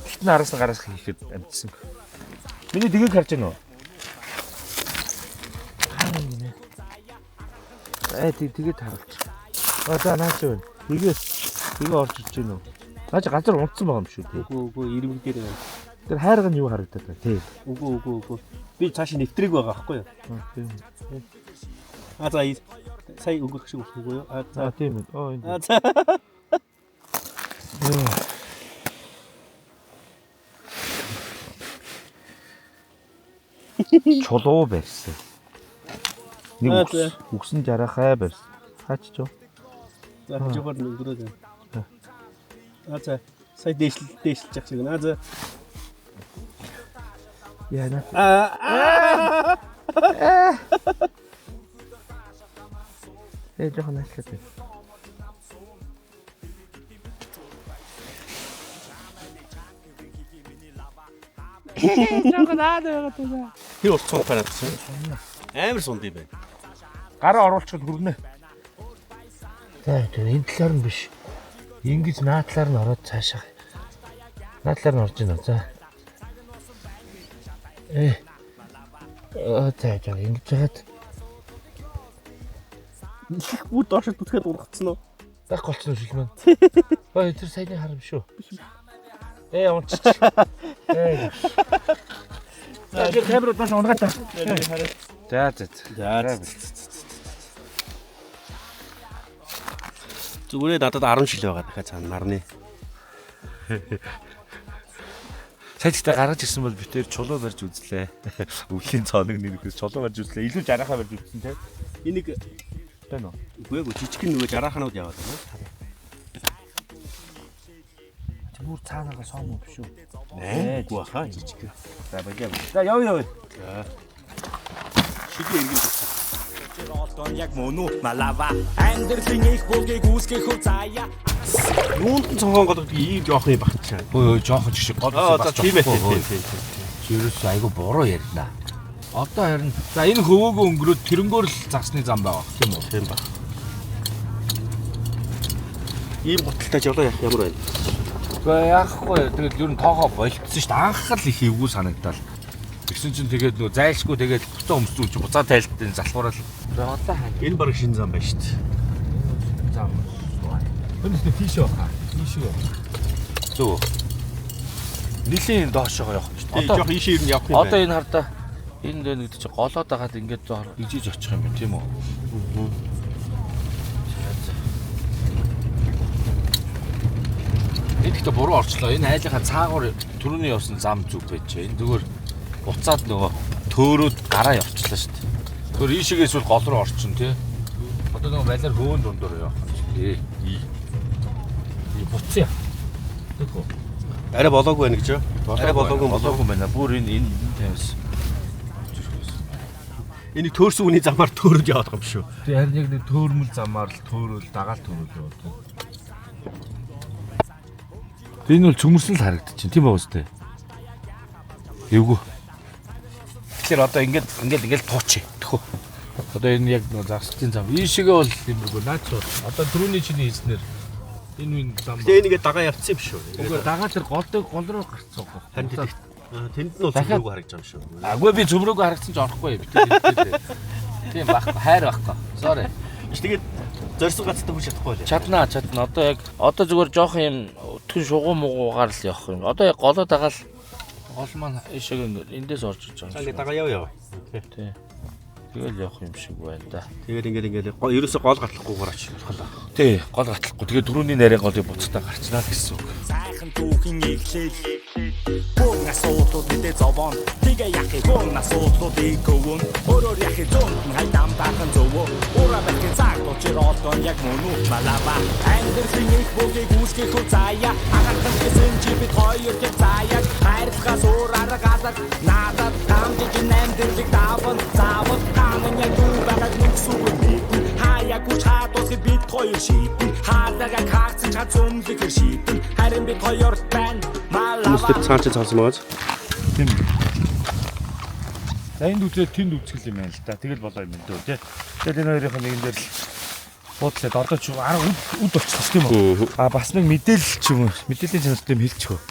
Тэгтэн араас нь гараас хийхэд амжсан. Миний тгийг харж байна уу? Тэгээд харуулж. Одоо наач вэ? Тэгээ орж иж гэнэ үү? Наач газар унтсан байгаа юм шүү дээ. Үгүй ирмэг дээр байна. Тэр хайрга нь юу харагдаад байна? Тий. Үгүй. Би цааш нэвтрэг байгаа байхгүй юу? Тийм. За сая өнгөрөх шиг болохгүй юу? За тийм үү. Оо энэ. За. Чулуу барьсан. Нэг үгсэн жарахаа барьсан. Хаач ч юу? За хажуугаар өнгөрөөд байна. За сая дээшлж явах шиг наа. За. Яна. Жохон ажиллаад байна. Жохон аа. Тэр уцсан фанатсан. Амар сунд юм байна. Гараа оруулчихад хүрнэ. За энэ талаар нь биш. Ингэж наадлаар нь ороод цаашаа. Наадлаар нь орж ийн. За. За ингэж жагаад Их бүр доош түлхээд ургацсан уу? гах болчихсон шил маань. Ой тэр саяны хар биш үү? Унтчих. За камерууд маш унгаатай. За. Зүгээр надад 10 шил байгаа дахиад цаана нарны. Сайдтай гаргаж ирсэн бол битээр чулуу барьж үзлээ. Өвлийн цоног нэрхээс чулуу барьж үзлээ. Илүү жарахаа барьж үзсэн те. Энийг тань уу? үгүй жижигхэн нөгөө жараханууд яваад байна. Бүр цаанаага соом уу биш үү? Үгүй хаа жижиг. За багяа. За яв. Шигээ иргэн дутсан. Одоо яг мөн үү малава амьдралын их бүлгийг үүсгэх үү заяа. Юунд цонхон голддог ийм жоох юм багчаа. Ой жоохон жишээ гол За тийм ээ. Чирээс айгу буруу ярина. Одоо харин за энэ хөвөөгөө өнгөрөөд тэрнгөөр л загсны зам байгаа тийм үү? Тийм ба. Ийм готалтай жолоо ямар байна? Гэхдээ яахгүй тэгэл ер нь тоогоо болцсон шүү дээ. Анх л их эвгүй санагдал. Тэгсэн чинь тэгээд нөгөө зайлшгүй тэгээд буцаа өмсүүлж буцаа тайлтын залхуурал. Одоо хаана? Энэ баг шинэ зам байна шүү дээ. Зам. Өнөөдөр тийш явах. Зөв. Нилийн доошоо явах шүү дээ. Одоо жоох ийшээ ер нь явах юм байна. Одоо энэ хардаа энэ дээр нэг чинь голоод байгаад ингээд зоор ижиж очих юм байна тийм үү? Эдгээр буруу орчлоо. Энэ айлынхаа цаагаар түрүүний явсан зам зүг байж. Энэ зүгээр буцаад нөгөө төөрөөд гараа явчихлаа шүү дээ. Тэр ийшээс бол гол руу орчин тий. Одоо нөгөө байлаар хөөн дундуур явах юм шиг. Буцъя. Тэгвэл арай болоогүй байна гэж юу? Арай болоогүй байна. Бүр энэ тавьс. Энийг төөрсөн үний замаар төөрөд яваад байгаа юм шүү. Тэг харин яг нэг төөрмөл замаар л төөрөөл дагаал төөрөөл яваад. Энэ бол цөмөрсөн л харагдчих тийм байх үстэй. Эвгүй. Тэгэхээр одоо ингээд туучих. Төхөө. Одоо энэ яг загсчийн зам. Ийшээгээ бол тиймэрхүү наачруу. Одоо түрүүний чиний хийснээр энэ үн зам. Тэгээ энийгээ дагаа явцсан юм шүү. Үгүй дагаа тэр гол руу гарцсан гоо. Харин тэнд нь бол зүрхөөгөө харагдаж байгаа шүү. Аггүй би зүмрөөгөө харагдсан ч орохгүй битээ. Тийм байхгүй хайр байхгүй. Sorry. Тэгээд зорьсон гацтай хүн чадахгүй байлаа. Чадна. Одоо зүгээр жоох юм түн шугуу муугаар л явах юм. Одоо яг голоо дагаал гол маань ийшээ эндээс орж иж байгаа. Ингээ дагаа яв. Тий. Тэгэл явах юм шиг байна да. Тэгээд ингээд ерөөсөө гол гатлахгүйгээр очиж болох л. Тий, гол гатлахгүй. Тэгээд дөрөвний нарийн голыг буцтаа гарчнаа гэсэн үг. Сайхан түүхийн ихлэл Гүн асуудлууд мэдээ зовоон Тэгээ яхи гүн асуудлуудыг гөвөн Өөрөөр яхи зүүн хайдам бахан зөвөө Ура бэлгийн цаг дочир одоо яг мөн үү малава Амьдралын их бүлгийг үүсгэх үү заяа Агартан гэсэн чи бид хоёр яг заяа Хайрлахаас өөр арга алга Надад хамтыг амьдралыг даван Заавал танан яг юу байгааг нүгсүүг Хаяг үч хатуус бид хоёр шийдэн Хаалага хаагцсан чад зөмлөхөр шийдэн Харин бид хоёр байна Мөстөд цааш цаасан байгаа. Тийм. За энд үзээд тэнд үзгэл юм байна л да. Тэгэл болоо юм дөө тий. Тэгэл энэ хоёрын нэгэн дээр л буудлаад одоо ч арга үд болчихсон тийм үү? Бас нэг мэдээлэл ч юм уу. Мэдээллийн чанартай юм хэлчихв.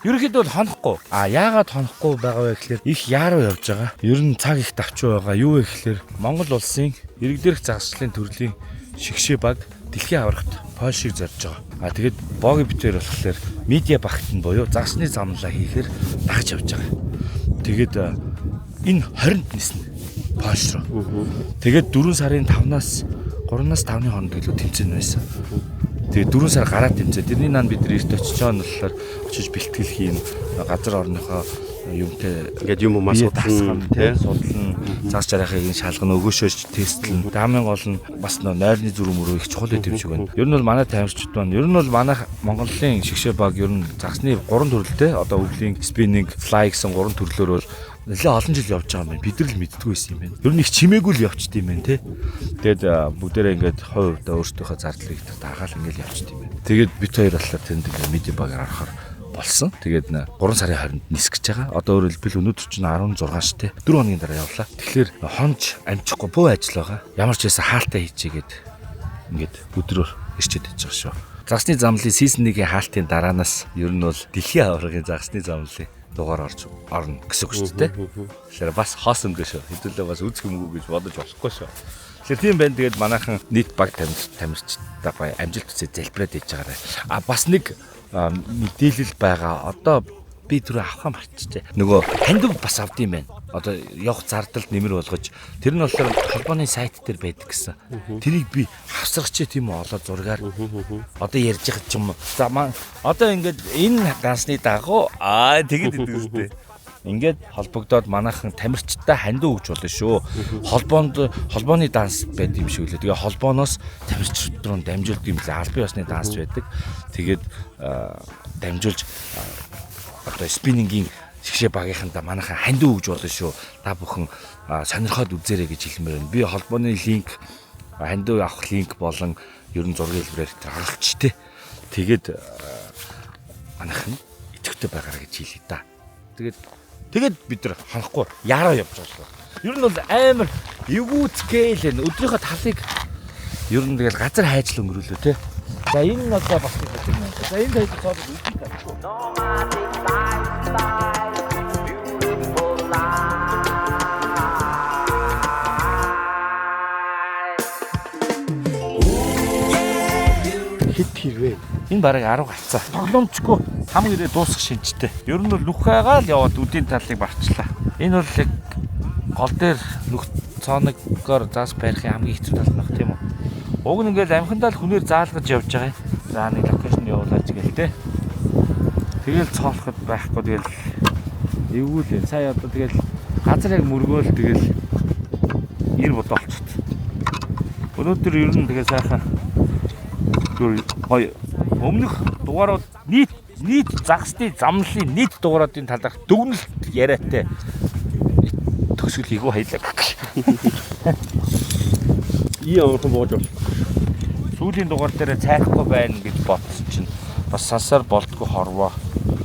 Ерөнхийдөө бол хонохгүй. Яагаад хонохгүй байгаа вэ гэхээр их яаруу явж байгаа. Ер нь цаг их давчуу байгаа. Юу вэ гэхээр Монгол улсын иргэдэрх загасчлалын төрлийн шигшээ баг дэлхийн аврагт Польшийг зорж байгаа. Тэгээд боги битээр болохоор медиа багт нь буюу загсны замлаа хийхээр дагж явж байгаа. Тэгээд энэ 20-нд ниснэ Польш руу. Тэгээд 4 сарын 5-наас 3-наас 5-ны хооронд гэлөө тэмцээн байсан. Тэгээд 4 сар гараад тэмцээ. Тэрний наан бид нэр ирт очиж байгаа нь болохоор очиж бэлтгэл хийн газар орныхоо юмтэй ингээд юм уу судална тий судална цаас жарахыг шалгана өгөөшөөж тестлэн хамгийн гол нь бас нойрны зүрх мөрөө их чухал гэдэг юм шиг байна. Ер нь бол манай таймерчд байна. Ер нь бол манай Монголын шигшээ баг ер нь загсны 3 төрөлтэй одоо өвлийн спиннинг флай гэсэн 3 төрлөөр бол нэлээд олон жил явж байгаа юм байна. Бид нар л мэддэггүй байсан юм байна. Ер нь их чимээгүй л явчт юм байна тий. Тэгээд бүгдээрээ ингээд хувь удаа өөрсдийнхөө зардлыг дагаал ингээд явчт юм байна. Тэгээд бит хоёр болохоор тэнд ингээд медиа багаар харахаар болсон. Тэгээд 3 сарын 20-нд нисгэж байгаа. Одоо өөрөөр хэлбэл өнөөдөр чинь 16 штэй. 4 хоногийн дараа явлаа. Тэгэхээр хонж амжихгүй буу ажил байгаа. Ямар ч байсан хаалтаа хийчихээд ингээд өдрөөр ирчээд байж байгаа шүү. Загсны замлын season 1-ийн хаалтын дараанаас ер нь бол дэлхийн аваргын загсны замлын дугаар орно гэсэн үг шүү дээ. Тэгэхээр бас хоосон дээ шүү. Хэдүүлээ бас үзэх юмгүй гэж бодож болохгүй шүү. Тэгэхээр тийм байна. Тэгээд манайхан нийт баг тамирчтай гоё амжилт үзээ залбираад ээж байгаарай. Бас нэг мэдээлэл байгаа. Одоо би түрүү авахаа марчжээ. Нөгөө хандив бас авд юм байна. Одоо явах зардалд нэмэр болгож тэр нь болохоор холбооны сайт дээр байдаг гэсэн. Тэрийг би авсрагч тийм үү олоод зургаар одоо ярьж байгаа ч юм уу. За одоо ингээд энэ гансны дагуу тэгэд идэг үстэй. Ингээд холбогдоод манайхан тамирчтай хандив өгч болно шүү. Холбооны данс байд юм шиг үлээ. Тэгээ холбооноос тамирч руу дамжуулдаг юм лээ. Аль бие усны данс байдаг. Тэгээд дамжуулж одоо спиннингийн шигшээ багийнханда манайхан хандив өгж болно шүү. Та бүхэн сонирхоод үзээрэй гэж хэлмээр байна. Би холбооны линк хандив авах линк болон ерөн зургийн хэлбэрээр харуулж тээ. Тэгээд манайхан идэвхтэй байгаараа гэж хэлье да. Тэгээд бид нар ханахгүй яраа явж байгаа. Ер нь бол амар эвгүй скейл өдрийнхөө талыг ер нь тэгэл газар хайжл өнгөрүүлээ те. За энэ нь одоо бас юм байна. За энэ дээр цоод үлдээ та. Хит хийвэ. Энэ бараг 10 галцаа. Тоглоомчгүй хам ирээ дуусах шинжтэй. Ер нь бол нүх хайгаал яваад үдийн талыг барчлаа. Энэ бол яг гол дээр нүх цооногоор заас барихын хамгийн хэцүү тал баг тийм үү. Уг нь ингээл амхандаа л хүнээр заалгаж явж байгаа юм. За нэг локейшн явуулаач гээл те. Тэгэл цоолоход байхгүй тэгэл эвгүүлээ. Сая одоо тэгэл газар яг мөргөөл тэгэл 90 бодоо олцсон. Өнөөдөр ер нь тэгээ сайхан гоё өмнөх дугаарууд нийт загсны замлын нийт дугааруудын талаарх дүгнэлт яриатай төгсгөл хийгүү хаялаа. Амархан бууж бол. Сүүлийн дугаар дээр цайхгүй байна гэж бодсон чинь бас сансаар болтгүй хорвоо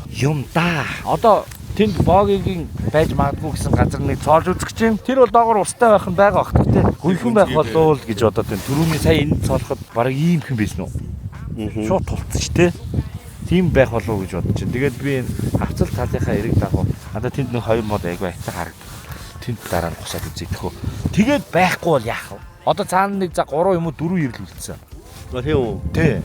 юм да. Одоо тэнд богигийн байж магадгүй гэсэн газар нэг цоолж үзэх чинь тэр бол доогоор устай байх нь байгаа бах тий. Гүйлхэн байх болов л гэж бодоод байна. Түрүүний сая энд цоолоход бараг ийм хэн байсан уу? Шууд тулцсан ч тий. Тийм байх болов уу гэж бодож чинь. Тэгээд би хавцал талынхаа эрэг дагуу надад тэнд нэг 2 мод айгүй айтаа харагд. Тэнд дараа нь гусаад үзээдэх үү. Тэгээд байхгүй бол яах вэ? Одоо цаана нэг за 3 юм уу 4 ирэл үлдсэн. Тийм үү? Тий.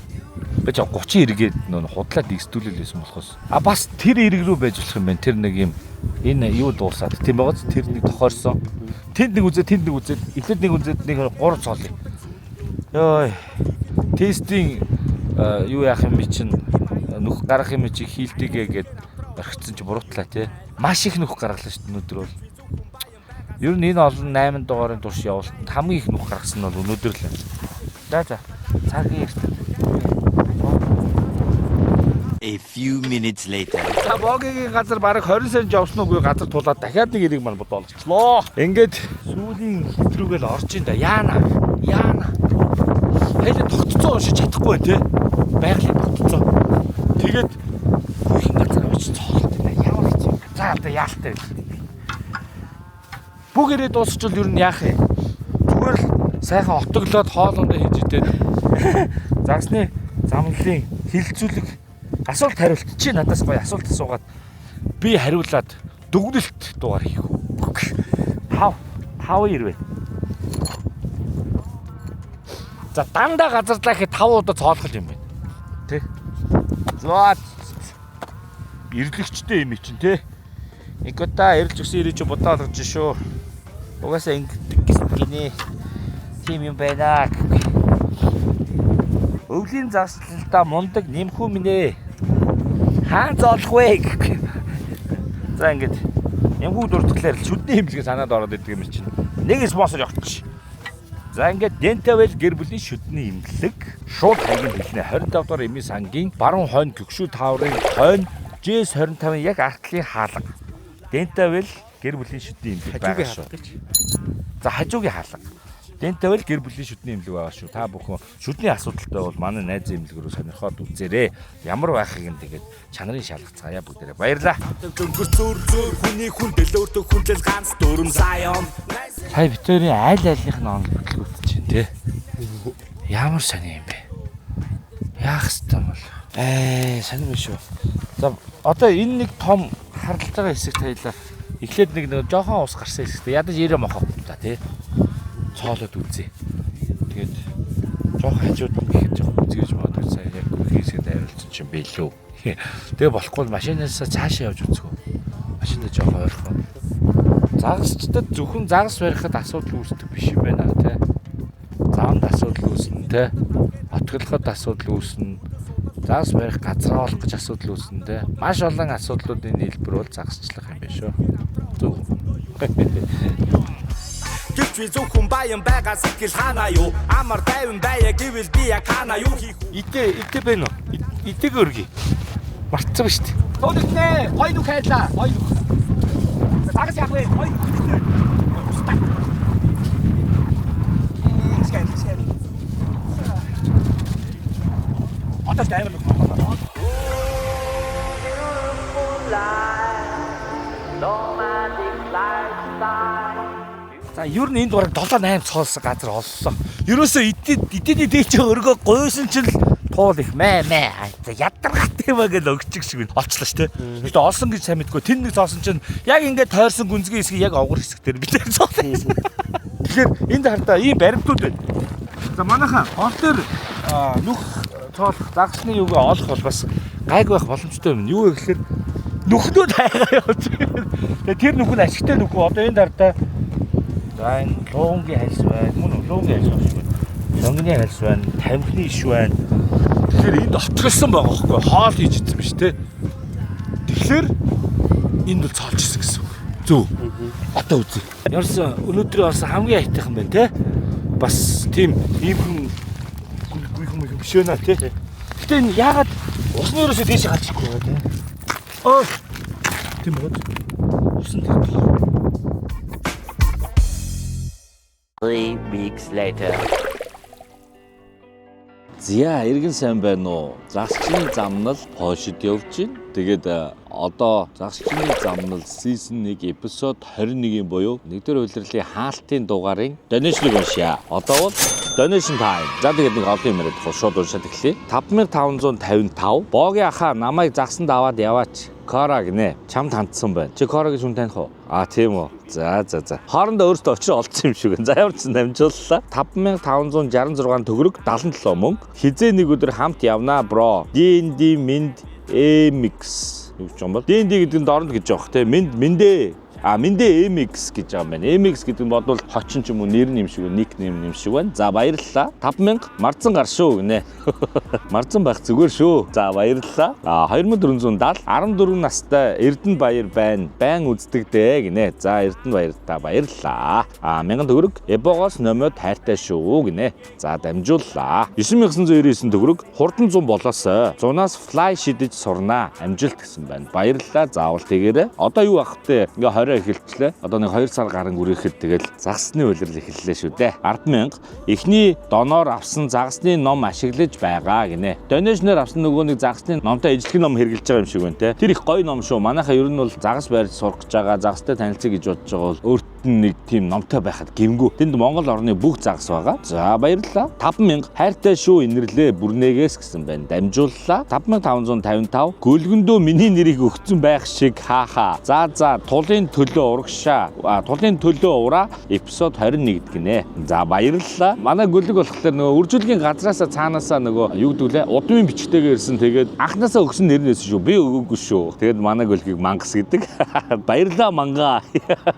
Бэж 30 эргээд нөө худлаад игстүүлэл байсан болохоос. Бас тэр эрэг рүү байж болох юм байна. Тэр нэг юм энэ юу дуусаад тийм байгааз тэр нэг тохиорсон. Тэнд нэг үзээд эхлээд нэг үзээд нэг 3 цоолё. Йой. Тестинг юу яах юм би чинь нүх гарах юм чи хийлдэгээ гээд орхицсан чи буруутлаа тий. Маш их нүх гаргалаа шүү дээ өнөөдөр бол. Ер нь энэ олон 8 дугаарын турш явуултанд хамгийн их нүх гаргасан нь бол өнөөдөр л. За. Цагийн эрт. A few minutes later. Богигийн газар бараг 20 сарын явсан уугүй газар тулаад дахиад нэг эрийг маань бодоолчлоо. Ингээд сүүлийн хэтрүүгээл орж ин да. Яана. Хайлаа тогтцоо уншиж чадахгүй тий. Байгалийн тогтцоо. Тэгээд хүйхэн газар очиж цоолт байна. Ямар хэцүү. За одоо яалтай. Бүгээрээ дуусчвал ер нь яах юм? Зүгээр л сайхан отоглоод хоолондоо хийж идээд загсны замлын хилцүүлэг асуулт хариулт чи надаас гоё асуулт асуугаад би хариулаад дүгнэлт дугаар хийх үү? 5 ирвэ. За дандаа газарлаа гэхэд 5 удаа цоолох юм байна. Тэ? Зөө ирлэгчтэй юм чинь тэ? Нэг удаа ирэлж өгсөн ирэж бодоод гэж шүү. Угаасаа ингэдэг гинэ. Тийм юм байна. Өвлийн заслалтаа мундаг нэмхүү минь. Хаан зоолох вэ? За ингэж нэмхүү дуртаглаар шүдний хэмлэгээ санаад ороод идэг юм чинь. Нэг спонсор явчих. За ингээд Dental гэр бүлийн шүдний имлэг шууд хагийн хэлнэ 25 дугаар эмийн сангийн баруун хойно гөгшүү тааврын хойно J25-ын яг артлын хаалга. Dental гэр бүлийн шүдний имлэг байгаа шүү. За хажуугийн хаалга. Dental гэр бүлийн шүдний имлэг байгаа шүү. Та бүхэн шүдний асуудалтай бол манай найз имлэг рүү сонирхоод үзээрэй. Ямар байхыг нь тэгээд чанарын шалгацгаая бүгдээрээ баярлаа. Хүний хүндэл өөртөө хүндэл ганц дөрөм Zion. Хай битэрийн аль алийнх нь онл хөдөлгөөд чинь тий. Ямар сони юм бэ? яах ёстой бол. Сонирм шүү. За одоо энэ нэг том харлаж байгаа хэсэг таялаа. Эхлээд нэг жоохон ус гарсан хэсэгтэй ядаж ирээ мохоо. За тий. Цоолоод үзье. Тэгээд жоохон хажууд гэхэд жоохон үзгийж бодож сая яг хийсгээ дайруулсан чинь билүү. Тэгээ болохгүй машинаас цаашаа явж үзгөө. Машинаа жоохон ойрхон. Загасчдад зөвхөн загас барихад асуудал үүсдэг биш юм байна тий. Заанд асуудал үүснэ тий. Отголоход асуудал үүснэ. Загас барих газраа олох гэж асуудал үүснэ тий. Маш олон асуудлуудын нийлбэр бол загасчлах юм байна шүү. Зөв. Гэвч зөвхөн баян байгаа сэтгэл хаана юу? Амар тайван байя гэвэл би яг хаана юу хийх вэ? Идэ байна уу? Идэг өргий. Марцсан ба шүү дээ. Тооны гой нүх хайлаа. Гой нүх. Загас яах вэ? Гой нүх. Одоо тайван нүх. За ер нь энэ дуурайг 7-8 цоолсон газар оллоо. Ерөөсөө идэний дээчээ өргөө гойсон ч л туул их мэ. Ядаргат юм аа гэж өгчих шиг олчлаа шүү дээ. Гэтэ олсон гэж сайн мэдгүй. Тэн нэг цоосон чинь яг ингээд тойрсон гүнзгий хэсгийг яг овгор хэсэг дээр бид цоолсон. Тэгэхээр энд хардаа ийм баримтууд байна. За манайхаа он дээр нүх цоолох загсны юугаа олох бол бас гайг байх боломжтой юм. Юу вэ гэхээр нүхнөө тайгаа явж байна. Тэгээ тэр нүх нь ашигтай нүх одоо энэ хардаа за энэ луунгийн хальс байна. Мөн луунгийн хальс байна. Сонгоны хальс байна. Тамхины иш байна. Тэгэхээр энд отголсон байгаа хөөхгүй. Хоол хийж идсэн биш те. Тэгэхээр энд бол цоолж ирсэн гэсэн үг. Зөв. Одоо үзье. Ярсан өнөөдрийн болсон хамгийн аятайхан байна те. Бас тийм ийм хүн биш байна те. Гэтэ энэ яагаад усны өрөөсөө дээш галчихгүй байгаа те. Тийм үү? Усан дээр. 3 weeks later. Зя иргэн сайн байна уу? Загсчны замнал хойшид явж байна. Тэгээд одоо загсчны замнал season 1 episode 21-ийн буюу нэгдүгээр улирлын хаалтын дугаарын donation уншия. Одоо бол donation time. За тэгээд нэг олон юм яриад шууд уншаад эхлэе. 5555 Богийн ахаа намайг загсанд аваад яваач. Кора гинэ. Чамд хандсан байна. Чи Кора гэж хүн таних уу? Тийм үү. За. Хоорондоо өөртөө очир олцсон юм шиг. За ямар ч намжууллаа. 5566 төгрөг 77 мөнгө. Хизээ нэг өдөр хамт явнаа, бро. D&D Mind MX. Юу ч юм бол. D&D гэдэг нь доорнд гэж явах те. Mindээ. Mindээ MX гэж байгаа юм байна. MX гэдэг нь бодвол хочин ч юм уу нэр нэм шиг, никнейм нэм шиг байна. За баярлалаа. 5000 марцан гар шүү гинэ. Марцан байх зүгээр шүү. За баярлалаа. 2470 14 настай Эрдэнэ баяр байна. Байн үздэг дээ гинэ. За Эрдэнэ баяр та баярлалаа. 1000 төгрөг Эбогоос номод хайртай шүү гинэ. За дамжууллаа. 9999 төгрөг хурдан 100 болоосоо. 100-аас fly шидэж сурнаа. Амжилт гэсэн байна. Баярлалаа. Заавал тэгээрэй. Одоо юу ах вэ? Ингээ эхэлчлээ. Одоо нэг 2 сар гарan үрээхэд тэгэл загсны улирал эхэллээ шүү дээ. 100000 эхний доноор авсан загсны ном ашиглаж байгаа гинэ. Донешнер авсан нөгөө нэг загсны номтой ижлэх ном хэрглэж байгаа юм шиг байна те. Тэр их гоё ном шүү. Манайхаа ер нь бол загас барьж сурах гэж байгаа, загастай танилцъя гэж бодож байгаа бол өөрт нь нэг тийм номтой байхад гэмгүү. Тэнд Монгол орны бүх загас байгаа. За баярлалаа. 5000 хайртай шүү инэрлээ бүрнэгээс гэсэн байна. Дамжууллаа. 5555 гөлгөндөө миний нэрийг өгсөн байх шиг хаахаа. За тулын төлөө урагшаа. Тулын төлөө ураа эпизод 21 гинэ. За баярлалаа. Манай гөлөг болохоор нөгөө үржүүлгийн газраасаа цаанаасаа нөгөө юу гэдүүлээ удмын бичгтэйгээр ирсэн. Тэгээд анхнаасаа өгсөн нэр нээсэн шүү. Би өгөөгүй шүү. Тэгээд манай гөлгийг мангас гэдэг. Баярлалаа мангаа.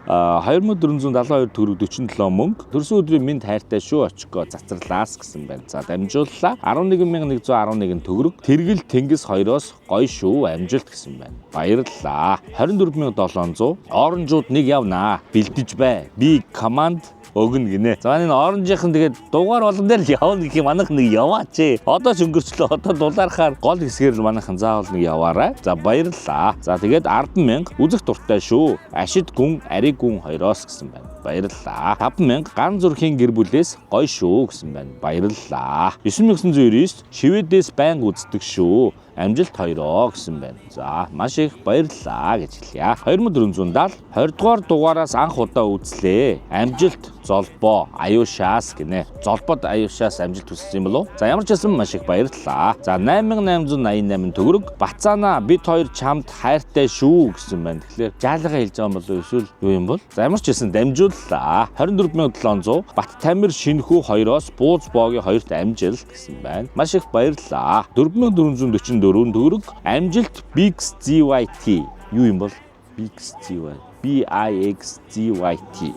2472 төгрөг 47 мөнгө. Төрсөн өдрийн минь хайртай шүү очгоо цацралаас гэсэн байна. За дамжууллаа. 11111 төгрөг. Тэргэл тэнгис 2-оос гоё шүү амжилт гэсэн байна. Баярлалаа. 24700 оронжууд нэг явнаа. Бэлдэж бай. Би команд өгнө гинэ. За энэ оронжийнхан тэгээд дугаар болгон дээр л явна гэх юм манайх нэг яваач. Одоо ч өнгөрчлөө. Одоо дулаархаар гол хэсгээр манайхан заавал нэг яваарай. За баярлалаа. За тэгээд 100000 үзэх дуртай шүү. Ашид гүн, ари гүн 2-оос гэсэн байна. Баярлалаа. 5000 ган зүрхийн гэр бүлээс гоё шүү гэсэн байна. Баярлалаа. 9999 шивэдээс байнга үздэг шүү. амжилт хоёроо гэсэн байна. За маш их баярлалаа гэж хэлье. 2470 20 дугаар дугаараас анх удаа үзлээ. Амжилт золбоо аюушаас гинэ. Золбод аюушаас амжилт хүссэн юм болов? За ямар ч байсан маш их баярлалаа. За 8888 төгрөг. Бацаана бид хоёр чамд хайртай шүү гэсэн байна. Тэгэхээр жаалгаа хэлж байгаа юм болов эсвэл юу юм бол? За ямар ч байсан дамжууллаа. 24700 Бат Тамир Шинхүү 2-оос Бууз Боогийн 2-т амжилт гэсэн байна. Маш их баярлалаа. 4444 төгрөг. Амжилт BXZYT. Юу юм бол? BXZYT. BIXZYT.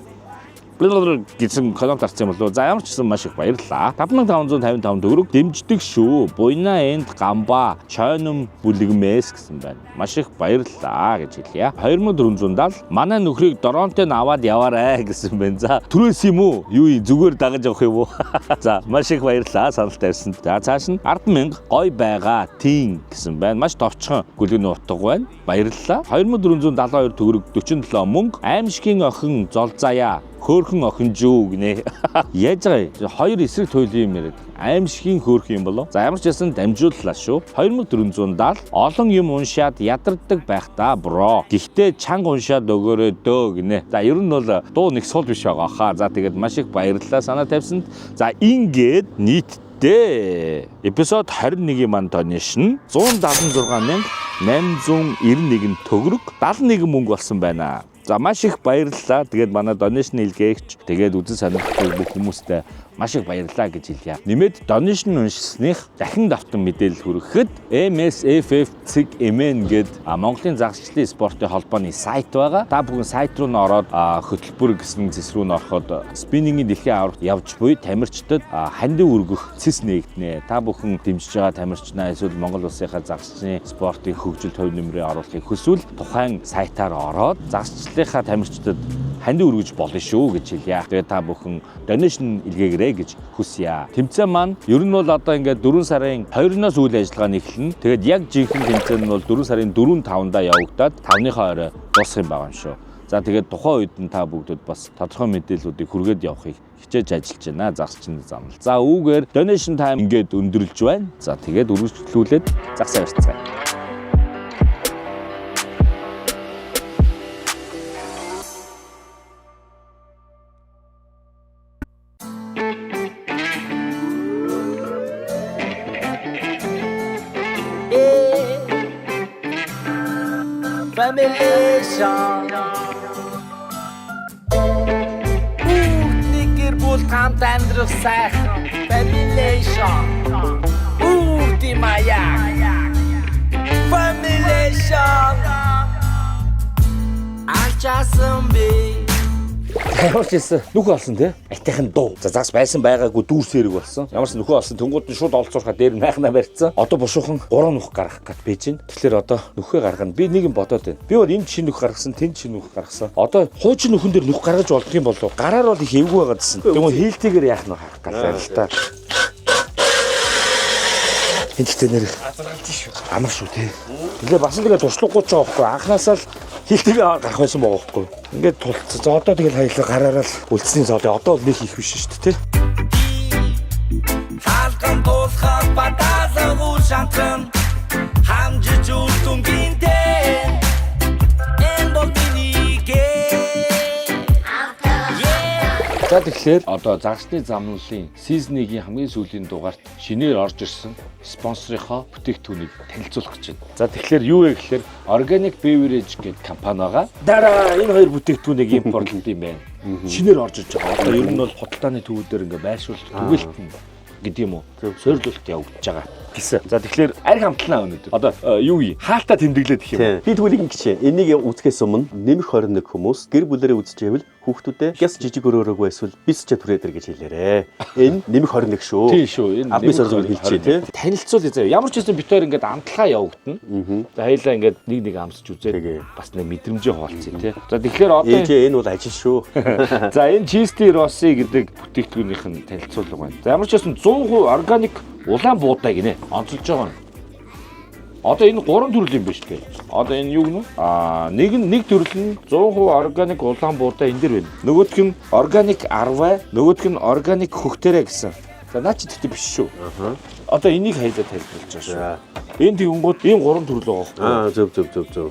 гэсэн коммент гарсан юм болов. За ямар ч гэсэн маш их баярлалаа. 5555 төгрөг дэмждэг шүү. Буйна энд гамба чойном бүлэгмээс гэсэн байна. Маш их баярлалаа гэж хэлье. 2470 манай нөхрийг Доронтод аваад яваарай гэсэн байна. За түрээс юм уу? Юу зүгээр дагаж явах юм уу? За маш их баярлалаа санал тавьсан. За цааш нь 100000 гой байгаа тийм гэсэн байна. Маш товчхон гүлгэн утга байна. Баярлалаа. 2472 төгрөг 47 мөнгө аимшигын охин золзаая хөөрхөн охин жүү гинэ. Яаж байгаа? Хоёр эсрэг туйлын юм яриад. Аимшигын хөөрхөн юм болов? За ямар ч байсан дамжууллаа шүү. 2470 олон юм уншаад ядардаг байх та бро. Гэхдээ чанга уншаад өгөөрэй дөө гинэ. За ер нь бол дуу нэг сул биш байгаа хаа. За тэгээд маш их баярлалаа санаа тавьсанд. За ингээд нийтдээ эпизод 21-ийн маань донешн 176891 төгрөг 71 мөнгө болсон байна. За маш их баярлалаа. Тэгээд манай донешн илгээгч тэгээд үзэн сонирхдаг бүх хүмүүстээ маш их баярлалаа гэж хэлье. Нэмээд донешн уншсаных дахин давтан мэдээлэл хүрэхэд MSFF-CMN гээд Монголын загасчлалын спортын холбооны сайт байгаа. Та бүхэн сайт руу н ороод хөтөлбөр гэсэн зэс рүү н ороход спиннингийн дэлхийн аварт явж буй тамирчдад хандив өргөх цэс нээгднэ. Та бүхэн дэмжиж байгаа тамирчнаа эсвэл Монгол улсынхаа загасчлалын спортын хөгжилд хувь нэмрээ оруулахыг хүсвэл тухайн сайтаар ороод загасчлалынхаа тамирчдад хандив өргөж болно шүү гэж хэлье. Тэгээд та бүхэн донешн илгээгээрэй гэж хүсье. Тэмцээн маань ер нь бол одоо ингээд 4 сарын 2-оос үйл ажиллагаа нэхлэн. Тэгээд яг жинхэнэ тэмцээн нь бол 4 сарын 4-5-ндаа явагдаад 5-ныхаа орой дуусах юм байгаа юм шүү. За тэгээд тухайн үед нь та бүгдд бас тодорхой мэдээллүүдийг хүргээд явахыг хичээж ажиллаж байна. Загасчны замнал. За үүгээр donation time ингээд өндөрлж байна. За тэгээд үргэлжлүүлээд загсаа ярьцгаая. Familation Никэр бол хамт амьдрах сайхан Familation Үрди маяг Familation Ачаасан би Ямар ч хэлсэн нөхөө олсон тий. Айтайхан дуу. За загас байсан байгаагүй дүүрс хэрэг болсон. Ямар ч нөхөө олсон тэнгууд нь шууд олцоорхоо дээр нь майхнаа барьцсан. Одоо бушуухан 3 нөх гаргах гэж байж байна. Тэгэхээр одоо нөхөө гаргана. Би нэг юм бодоод байна. Би бол энэ чинь нөх гаргасан, тэнд чинь нөх гаргасан. Одоо хуучин нөхөн дээр нөх гаргаж болдго юм болов. Гараар бол их эвгүй байгаа гэсэн. Тэгвэл хийлтэйгээр яах нь харах галаа л та. Хинттэй нэр амар шүү тий. Тэгээ бас л тэгээ туршлагагүй ч байгаа байхгүй. Анхнаасаа л хилтэйгээ гарах байсан байгаа байхгүй. Ингээд тулцсан. За одоо тэгэл хоёулаа гараараа л үлдсэний зоолоо. Одоо бол нэг их биш шүү дээ тий. Халкан тулхах баталан ушантан хамжиж үлдэн гинтэн энэ бол минийгээ. За тэгэхээр одоо загасны замналын сизонийн хамгийн сүүлийн дугаарт шинээр орж ирсэн спонсорынхоо бүтээгдэхүүнийг танилцуулах гэж байна. За тэгэхээр юу вэ гэхээр Organic Beverage гэдэг компани байгаа. Дараа энэ хоёр бүтээгдэхүүнийг импортлт юм байна. Шинээр орж ирж байгаа. Одоо ер нь бол худалдааны төвүүдээр ингээ байршуулт түгэлт нь гэдэг юм уу? Сойрлуулалт явагдаж байгаа гэсэн. За тэгэхээр арх хамтлаа өнөөдөр. Одоо юу вэ? Хаалтаа тэмдэглээд гэх юм. Би тэгвэл ингэ гэж энийг үзэхээс өмнө нэмэх 21 хүмүүс гэр бүлэрээ үзэж байвал хүүхдүүдээ гяс жижиг өрөөрөөгүй эсвэл бис ч түрээдэр гэж хэлээрээ. Энэ нэмэх 21 шүү. Тийм шүү. Энэ нэмэх 21 хэлчихэ тий. Танилцуул заяа. Ямар ч хэсэн битээр ингээд амталгаа явагдана. За хоёлаа ингээд нэг амсч үзээд бас нэг мэдрэмжээ хуваалцъя тий. За тэгэхээр одоо энэ бол ажил шүү. За энэ Cheesty Rossi гэдэг бүтээгдэхүүнийх нь танилцуулга байна. За ямар ч хэсэн 100% органик улаан буудай гинэ. Онцолж байгаа нь. Одоо энэ 3 төрөл юм биш үү? Одоо энэ юу гэнэ? Нэг төрөл нь 100% органик улаан буудай энэ дэр байна. Нөгөөх нь органик арвай, нөгөөх нь органик хөхтөрэ гэсэн. За наа чи тэгтээ биш шүү. Одоо энийг хайлаад тайлбарлаж байгаа шүү. Энэ тэгэнгүүт ийм 3 төрөл байгаа байхгүй. Зөв.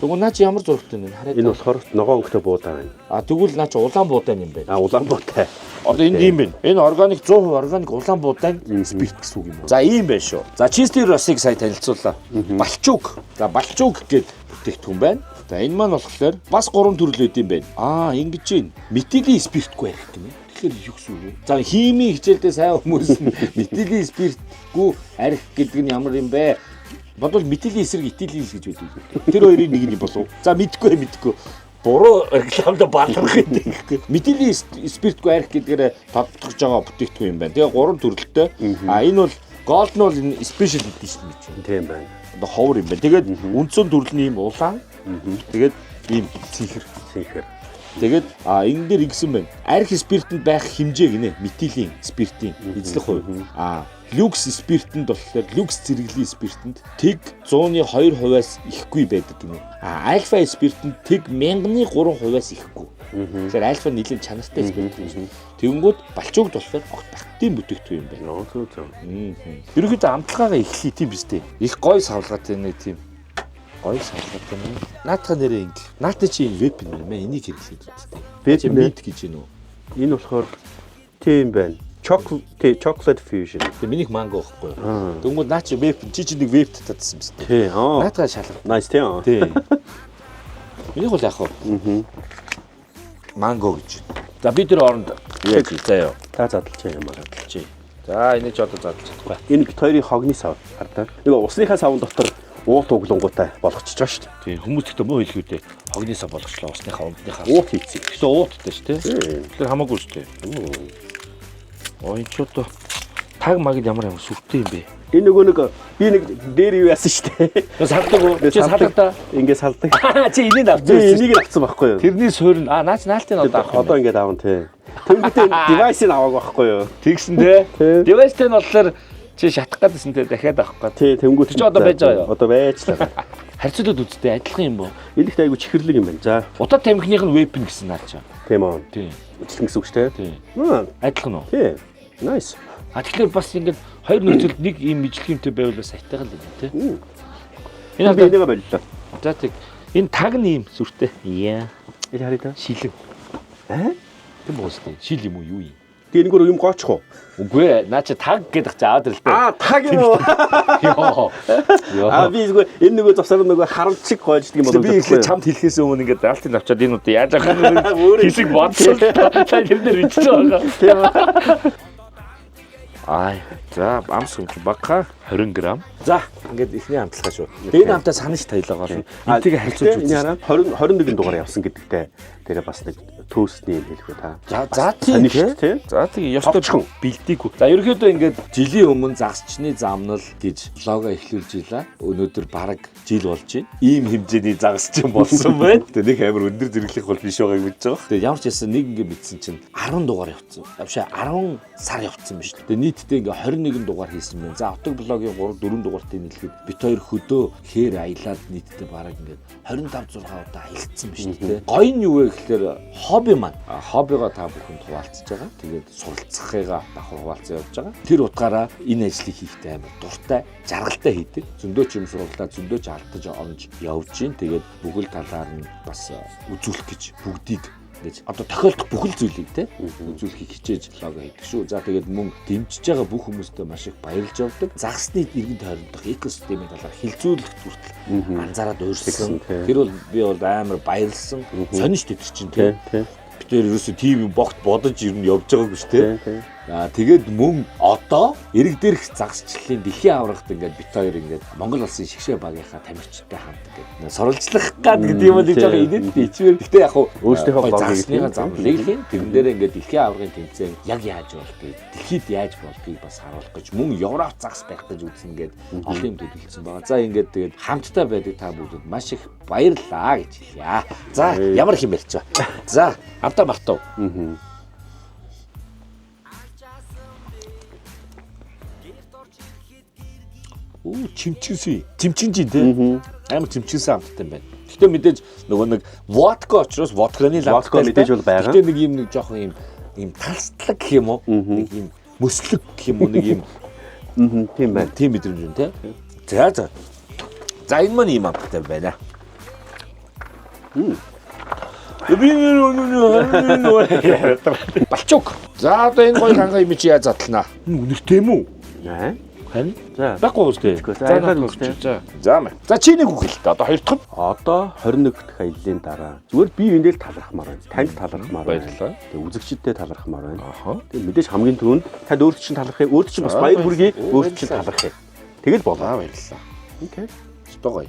Тэгвэл наа чи ямар зургтай юм бэ? Хараад. Энэ болохоор ногоон өнгөтэй буудаа байна. Тэгвэл наа чи улаан буудаан юм байна. Улаан буутай. Одоо энд ийм байна. Энэ органик 100% органик улаан буудаан спирт гэсэн үг юм байна. За ийм байна шүү. За чистер росыг сая танилцууллаа. Балчуг. За балчуг гэдэг бүтээгдэхүүн байна. За энэ маань болохоор бас 3 төрөл үүд юм байна. Ингэж байна. Метилийн спиртгүй арих гэмээ. Тэгэхээр юу гэсэн үг вэ? За химийн хичээлдээ сайн хүмүүс нь метилийн спиртгүй арих гэдэг нь ямар юм бэ? Бодвол метилийн эсрэг этилийн гэж байдаг. Тэр хоёрын нэг нь болов. За мэдгүй. Буруу рекламад баларх гэдэг. Метилийн спиртгүй арих гэдгээр тодтогч байгаа бүтээгдэхүүн юм байна. Тэгээ 3 төрөлтэй. Энэ бол голд нь бол энэ спешиал эдишн гэж байна. Тийм байна. Одоо ховор юм байна. Тэгээд үндсэн төрөл нь ийм улаан. Тэгээд ийм цэнхэр. Тэгээд энэ дээр игсэн байна. Арх спиртэнд байх хэмжээ гинэ. Метилийн спиртийн эзлэх хувь. Люкс спиртэнд болохоор люкс зэрэглэлийн спиртэнд тэг 102%-аас ихгүй байдаг гинэ. Альфа спиртэнд тэг 1003%-аас ихгүй. Тэгэхээр альфа нэлийн чанартай спирт юм. Тэгэнгүүт балчуугд болохоор огт бактийн бүтээгдэхүүн юм байна. Ерөнхийдөө амтлагаагаа эхлэе тийм биз дээ. Их гой савлгаатай нэг тийм. Гой савлгаатай юм. Наатах нэрээ ингэ. Наата чи веб юм ээ. Энийг хэрэглээд үзтээ. Веб мэд гэж юм уу? Энэ болохоор тийм байна. Chocolate fusion. Тэ минийх манго байхгүй юу? Тэгвэл наа чи веб чи нэг веб татсан биз дээ. Тий. Наатаа шалгав. Nice тийм. Тий. Минийх бол яг хаа. Манго гэж. За би тэр оронд яаж заяа. Та задлж юм аа. За энийг ч одоо задлж чадахгүй. Энэ бит хоёрын хогны сав хардаа. Нэг усныхаа савн дотор уут углангуутай болгочихж байгаа шүү дээ. Тийм хүмүүс гэхдээ муу хэлэх үү дээ. Хогны сав болгочлоо усныхаа ундныхаа. Уут хийцээ. Гэхдээ ууттай шүү дээ. Тэр хамаагүй шүү дээ. Энэ ч одоо таг магид ямар сүртэй юм бэ? Энэ нөгөө нэг би нэг дээр юу яасан шүү дээ. Салдаг уу? Чи салдаг та. Ингээ салдаг. Чи энийг авсан. Энийг л авсан байхгүй юу? Тэрний суурь наач наалтын одоо авах. Одоо ингээд аав тий. Тэнгүүтээ девайсыг аваагүй байхгүй юу? Тэгсэн дээ. Девайстэй нь болохоор чи шатах гэдсэн те дахиад авах гээд. Тий, тэнгүүт чи одоо байж байгаа юу? Одоо байж л. Харьцуулаад үзтээ адилхан юм боо. Эндэгт айгу чихэрлэг юм байна. За. Удаа тамхиных нь веб гэсэн наач. Тийм үү. Тийм. Ижилхэн гэсэн үг шүү дээ. Тийм. Адилхан уу? Тийм. Nice. Тэгэхээр бас ингээд хоёр нөхцөлд нэг ийм ижлэгэмтэй байвал бас айтайхан л юм те. Энэ би энийг боллоо. За тэг. Энэ таг нь ийм сүртэй. Яа. Энэ харъя та. Шилэн. Тэм боостой. Шил юм уу юу юм? Тэгээ нэг юм гоочих уу? Үгүй ээ, наа чи таг гэдэг чи аваад ирэл дээ. Таг юм уу? Йоо. Би зүгээр энэ нөгөө завсар нөгөө харамчиг гойлждаг юм болов уу? Би ихлэ чамд хэлэхээс өмнө ингээд алтын авчаад энэ удаа яаж авах вэ? Хэсэг бодсон. Та тэрнэр бичиж байгаа. Тийм. За амс юм багха 20 г. За ингээд ихний хамтлагаа шүү. Тэгээд хамтаа санаж таялаа гоо. Энтэйгээ харьцуулж үзье. 21 дугаар явсан гэдэгтэй тэрэ бас нэг төөсний юм хэлэх үү та. За тийм тийм. За тийм ёстой бэлдээгүй. За ерөөхдөө ингээд жилийн өмнө загасчны замнал гэж лого эхлүүлж илаа. Өнөөдөр бараг жил болж байна. Ийм хэмжээний загасчин болсон байна. Тэгээ нэг амар өндөр зэрэглэх бол биш байгааг мэдж байгаа. Тэгээ ямар ч ясан нэг ингээд мэдсэн чинь 10 дугаар явцсан. Авшаа 10 сар явцсан байна шүү дээ. Тэгээ нийтдээ ингээд 21 дугаар хийсэн байна. За Отог блогийн 3-4 дугаартай нийлэхэд бит хоёр хөдөө хээр аялаад нийтдээ бараг ингээд 25-6 удаа аялцсан байна шүү дээ. Гоё нь юу вэ гэхээр хобби маань. Хоббигоо та бүхэнд хуваалцаж байгаа. Тэгээд суралцахыгаа давхар хуваалцаа явж байгаа. Тэр утгаараа энэ ажлыг хийхдээ амар дуртай, жаргалтай хийдэг. Зөндөө ч юм сурлаа, зөндөө ч алдаж онж явж гин. Тэгээд бүхэл талаар нь бас үзүүлэх гэж бүгдийг гэж одоо тохиолдох бүхэл зүйлийг те үзүүлэхийг хичээж лого хийдэг шүү. За тэгээд мөн дэмжиж байгаа бүх хүмүүстээ маш их баярлж явдаг. Загсны иргэн тойрондох экосистемийн талаар хилцүүлэх хүртэл анзаараад уурсан. Тэр бол би бол амар баярлсан. Сонирч тэр чинь те. Тэр ерөөсөө тийм богт бодож ер нь явж байгаагүй шүү дээ. Тэгээд мөн одоо эрэг дээрх загсчлалын дэлхийн аврагт ингээд бит хоёр ингээд Монгол улсын шигшээ багийнхаа тамирчтай хамт ингээд суралцлах гэдэг юм бол гэж байгаа инээдтэй ичвэр. Гэтэ яг өөрсдийнхөө загсныхаа замлыг хийн тэрэн дээр ингээд дэлхийн аврагын тэмцээн яг яаж болдгийг дэлхийд яаж болдгийг бас харуулах гэж мөн Европ загс байх гэж үзсэн ингээд олон юм төлөвлөсөн байгаа. За ингээд тэгээд хамтдаа байдаг та бүхэнд маш их баярлалаа гэж хэлье. За ямар их юм ярьж байгаа. За амтаа мартав. Чимчинсэн. Чимчинжин тий. Амар чимчинсэн амттай байна. Гэтэ мэдээж нөгөө нэг водка учраас водканы ламптай мэдээж бол байгаа. Гэтэ нэг юм нэг жоохон юм талслаг гэх юм уу? Нэг юм мөслөг гэх юм уу? Нэг юм Тийм байна. Тийм мэдрэмж юм те. За. За энэ маань юм амттай байна. Балчук. За одоо энэ гоё ханга юм чи яаж задлнаа? Үнэр тийм үү? Аа. Харин За. байхгүй үстэй. За. За мэ. За чи нэг үг хэлээ. Одоо хоёр дахь нь. Одоо 21 дахь аяллаа дараа зүгээр би эндэл талархмаар байна. Танд талархмаар байна. Баярлалаа. Тэгээ үзэгчдэд талархмаар байна. Аха. Тэгээ мэдээж хамгийн түрүүнд танд өөрт чинь талархъя. Өөрт чинь бас баяр хүргэе. Өөрт чинь талархъя. Тэгэл болоо. Баярлалаа. Окей. Стогой.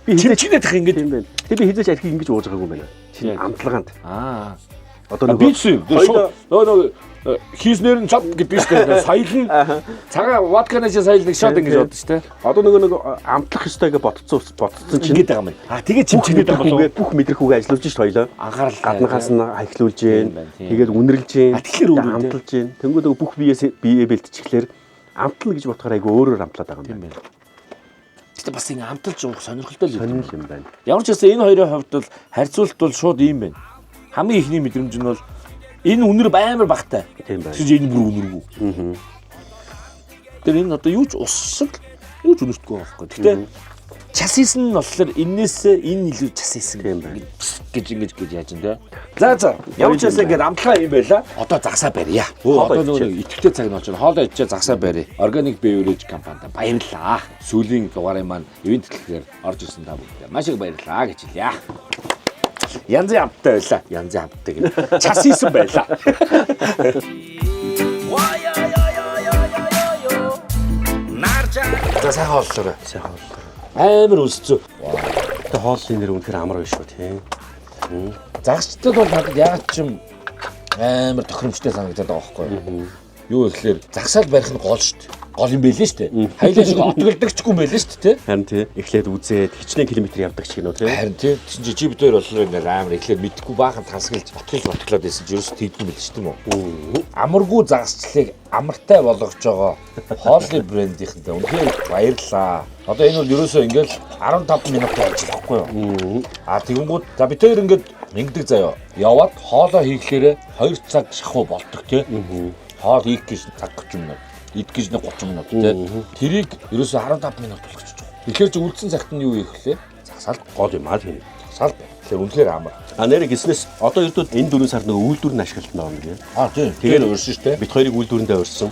Би Чиний дах ингэж тийм байна. Тэгээ би хизээч архийг ингэж ууж байгаагүй юм байна. Чиний амтлагаанд. Одоо би нөгөө хийснээр нь чад гэдэг шүү. Саял нь цагаан водканаас саял нэг шот ингэж бодсон шүү дээ. Одоо нөгөө амтлах ёстой гэж ботцсон чинь Ингэж байгаа юм. Тэгээ чимчгээд байгаа болов. бүх мэдрэх үг ажиллуулж шүү хоёлоо. Анхаарал Гаднахаас нь ахиглуулж гээ. Тэгээд үнэрлж гээ. Тэгэхээр үү, амталж гээ. Тэнгүүд бүх бие бэлтчихлээр амтал гэж бодохоор айгүй өөрөөр амтлаад байгаа юм байна. Гэтэ бас ингэ амталж уух сонирхолтой л Сонирхол юм байна. Ямар ч гэсэн энэ хоёрын хувьд бол харьцуулт бол шууд ийм байна. Хамгийн ихний мэдрэмж нь бол энэ үнэр амар багтай. Тийм байна. Тэгж энэ бүр үнэргүй. Тэр энэ одоо юу ч ус шиг юу ч үнэртгүй байхгүй. Гэтэ часис нь болохоор энээсээ энэ илүү часис юм байна. гэж ингэж яаж юм те. За ямар ч байсан ингэ амтлаа юм байла. Одоо загсаа барья. Одоо нөгөө идэвхтэй цаг нь очоод хоолоо идчихээ загсаа барья. Organic Beverage компанид баярлалаа. Сүүлийн дугаарын маань ивент төлөхөөр орж ирсэн та бүхэнд маш их баярлалаа гэж хэлье. Янзын амттай байлаа. Янзын амттай гэж час хийсэн байлаа. За сайхан боллоо. Сайхан боллоо. Амар өсцөө. Тэгээ хооллын нэр үнэхээр амар биш шүү тийм. Загсчдад бол надад яг ч юм амар тохиромжтой санагдаад байгаа байхгүй юу? Юу гэхээр загсаал барих нь гол шүү дээ. Гол юм байлээ шүү дээ. Хайлаа шиг отголдогчгүй юм байлээ шүү дээ. Харин тий эхлээд үзээд хичнээн километр явдаг ч гинөө тий. Харин тий чи битээр болохоор ингээд амар эхлээд мэдхгүй баахан тасгалж батглаад байсан чи ерөөс тийдгүй мэл шүү дээ. Амаргүй загсчлыг амартай болгож байгаа хоолны брендийнхэнтэй үнэхээр баярлалаа. Одоо энэ бол ерөөсөө ингээд 15 минутын ажил байхгүй юу? Тэгэнгүүт за битээр ингээд ингэдэг заяа. Яваад хоолоо хийхлээрээ 2 цаг шахуу болдог тий. Хоол хийх гэж цаг 30 минут. Идэх гэж 30 минут тий. Тэрийг ерөөсөө 15 минут болгочих жоох. Тэгэхээр чи үлдсэн цагт нь юу хийх вэ? Загсаал Гол юм аа тийм. загсаал бай. Тэгэхээр үнэхээр амар. Нэр гиснээс одоо ердөө энэ 4 сард нөгөө үйлдвэр нь ашиглалтанд байгаа юм гээ. Тийм. Тэгээд өөрсөн шүү дээ. Бид хоёрыг үйлдвэрэндээ өрсөн.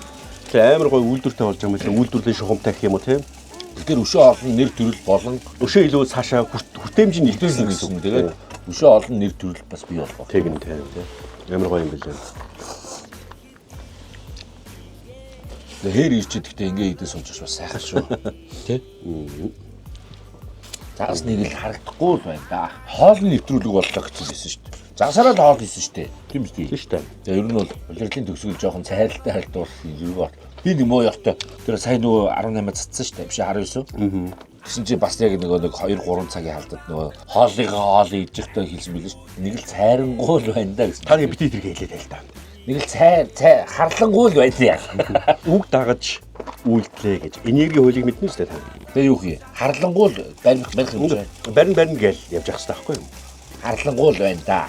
Тэгээ амар гоё үйлдвэртэй болж байгаа юм шиг үйлдвэрлэлийн шугамтай гэх юм уу тийм. Тэгэхээр өшөө олон нэр төрөл болон Өшөө илүү цаашаа хүртээмжийн илтгэсэн гэсэн. Тэгээд өшөө олон нэр төрөл бас бий болгоо. Тэг юм тийм. Амар гоё юм билээ. Хээр ирчээд гэхдээ ингээ идэж сууж бас сайхан шүү. Тэ? Загас нэг л харагдахгүй л байна да. Хоолны нэвтрүүлэг боллоо гэсэн шүү дээ. Загсараад хоол хийсэн шүү дээ. Тийм үү? Тийм шүү дээ. Тэгээ ер нь бол улирлын төгсгөл жоохон цайралтай хальдуулсан юм бол би нэг муу явтай. Тэр сайн нөгөө 18-ад цацсан шүү дээ. Биш 19. Тэгсэн чи бас яг нэг 2-3 цагийн халдад нөгөө хоол идчихтэй хэлсэн билээ шүү дээ. Нэг л цайрангуй л байна да гэсэн. Та нэг бити тэргээ хэлээд байл та. Нэг л цай харлангуй л байна яа. Үг дагаж үйлдлээ гэж. Энерги хуулийг мэднэ үстэй та. Тэгээ юу хий? Харлангуй л барих юм байна. Барин гээл явж явах хэрэгтэй байхгүй юу? Харлангуй л байна да.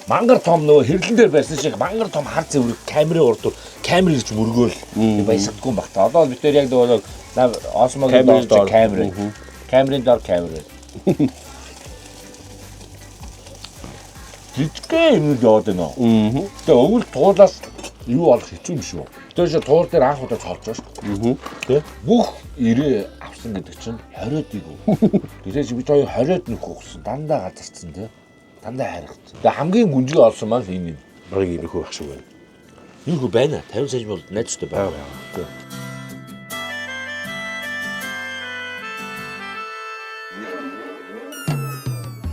Мангар том нөгөө хэрлэн дээр барьсан шиг мангар том хар зэврэг камерын урд камер гэж мөргөөл баясагдгүй юм багтаа. Одоо бид тэр яг нөгөө осмогийн доор камер. Камерын доор камер. Жижигхэн юм яваад байна. Тэгээ өвөл туулаас юу олох хэцүү юм шүү. Тэр туур дээр анх удаа цолж байгаа шүү. Тэ? Бүх ирээ авсан гэдэг чинь 20-ыг. Тэрээс бид хоёр 20-д нөхөх гэсэн дандаа газарцсан тэ. Дандаа харагдсан. Тэгээ хамгийн гүнжгий олсон маань энэ. Барыг иймэрхүү ах шиг байна. Иймэрхүү байна. 50 сая бол найдастай байна.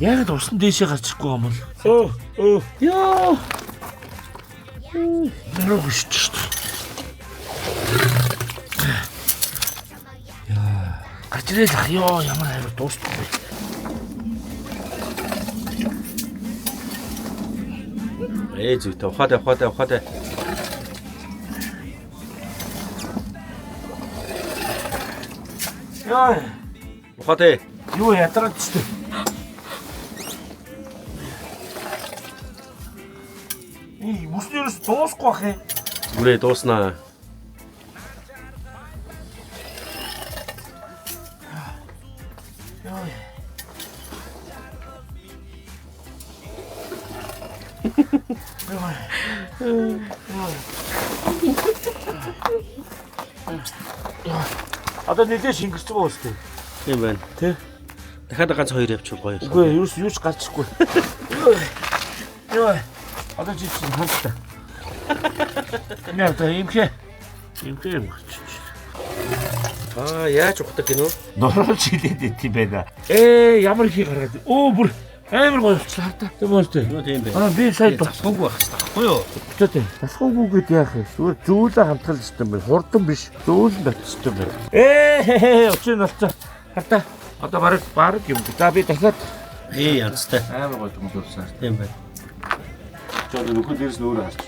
Яг л усан дээшээ гарчихгүй юм бол. Яа. Нэрэг шүү дээ. Яа. Гачрэл ах ёо ямар хайр дуустахгүй. Зүйтэй ухаатай. Яа. Ухаатай. Юу ядраад ч дээ. Мөснөөс дуусахгүй ах юм. Бүрээ дууснаа. Одоо нэлээд шингэрч байгаа үстэй. Тийм байна. Тэ. Дахиад ганц хоёр явчих гоё. Үгүй юу ч гарчихгүй. Йоо. Одоо чи чинь ханта. Нэрдэ имхэ. Имхэ юм. Яаж ухдаг гинөө? Норолж хилээд идэв байна. Ямар их гараад. Бүр амар гоё болчихлоо хата. Тийм үстэй. Юу тийм бэ? Би сая Засахгүй байх хэрэгтэй байхгүй юу? Тэтэй. Тасхаагүй гэд яах вэ? Зүүлээ хамтрал систем байна. Хурдан биш. Зүүлэн бат систем байна. Өчиг болцоо. Хата. Одоо баг юм. За би дахиад Янзтай. амар гоё юм дурсаар. Тийм байна. Чод нөхөд дээрс нөөрэ харч.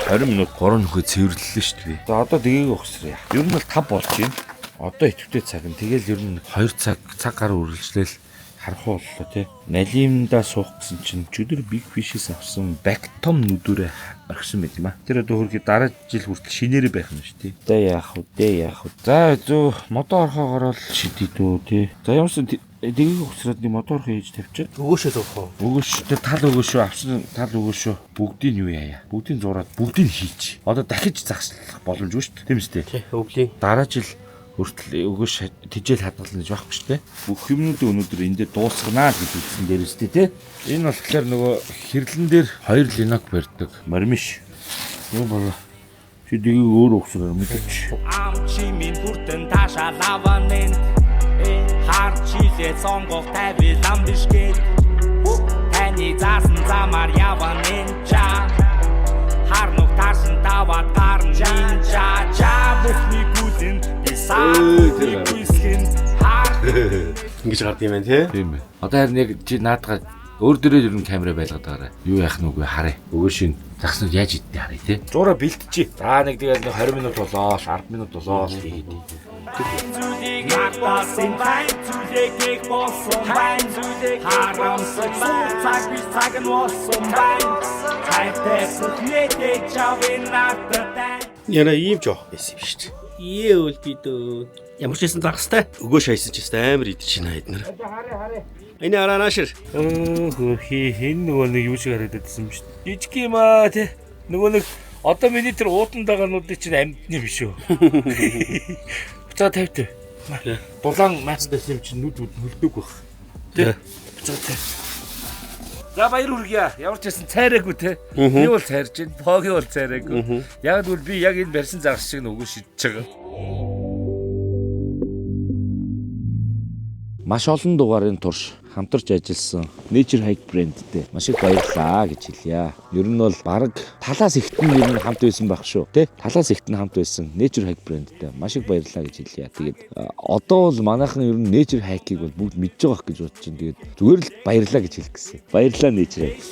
20 минут 3 нөхөд цэвэрлэлээ шүү дээ. За одоо дэгийг ухсраа. Ер нь бол 5 болж байна. Одоо идэвхтэй цаг нь тэгэл ер нь 2 цаг гаруй үргэлжлээл харах боллоо тий. Налимдаа суух гэсэн чинь чөдөр big fish-с авсан бактом нүдүрээ орхисон байт юм а. Тэр одоо хөргий дараа жил хүртэл шинээрээ байх юм шүү тий. Дэ яах вэ? За зөө модоо орхоогоор л шидий дөө тий. За ямарсан дэгийг ухсраад нэг модоо орхоо хийж тавьчих. Өгөөшөө зовхоо. Өгөөш тэр тал өгөөшөө авсан тал өгөөшөө бүгдийг юу яая. Бүгдийг зураад бүгдийг хийж. Одоо дахиж загслах боломжгүй шүү дээ. Тийм үстэй. Тий, өвлийн. Дараа жил хүртэл өгөөш тижэл хадгална гэж байхгүй шүү дээ. Бүх юмнуудын өнөөдөр энэ дээр дуусганаа гэж үзсэн дээр үстэй тий. Энэ болохоор нөгөө хэрлэн дээр 2 линок барьдаг. Мармиш. Юу болоо. Чи дэгийг өөр өгсөөр мэдээч. Амчи минь бүртэн таашаа лаванэн харчилээ сонгох тавилан биш гээд таны заасан замаар яванэн ча харнуг таасан таваад гарн нинжа ча бүхний гүлэн исаакүйсгэн Ингэж гард юм байна тий. Тийм ээ. Одоо харин яг чи наадгаа өөр дөрөө ер нь камера байлгаад байгаарай. Юу яах нүггүй харъя. Өгөөшин загснууд яаж идэх харъя тий. Зураа бэлтчихье. За нэг тэгэл 20 минут болоо, 10 минут болоо хийгээд. зүйлийг хатаасан байн зүйлийг болсон байн зүйлийг харамсаж цаг биш цаг нь болсон байн цайтай бүхнээдээ чавын надтай Яна ийм жоох байсан юм шүү дээ. Иевэл бидөө. Ямар ч байсан загстай. Өгөөш хайсан ч гэсэн амар идэж байна эднэр. Энэ араанашир. Хин нөгөө нэг юу шиг харагдаад байсан юм шүү дээ. Жижиг юм аа тий. Нөгөө нэг одоо миний тэр уутан дагаануудыг чинь амьдны биш үү. За тавьт. Дулаан маацтай юм чинь нүд хөлдөг байх. Тий. За тавь. За баяр хүргье. Ямар ч байсан цайраагүй те. Би бол цайрж байна. Поги бол цайраагүй. Яг л би яг энэ барьсан загас шиг нөгөө шидэж байгаа. Маш олон дугаарын турш хамтарч ажилласан Nature Hike брэндтэй маш их баярлалаа гэж хэлье. Ер нь бол баг талаас ихтэн ер нь хамт байсан байх шүү. Тэ? Талаас ихтэн хамт байсан Nature Hike брэндтэй маш их баярлалаа гэж хэлье. Тэгээд одоо бол манайхан ер нь Nature Hike-ийг бол бүгд мэдж байгаа гэж бодож байна. Тэгээд зүгээр л баярлалаа гэж хэлэх гэсэн. Баярлалаа Nature Hike.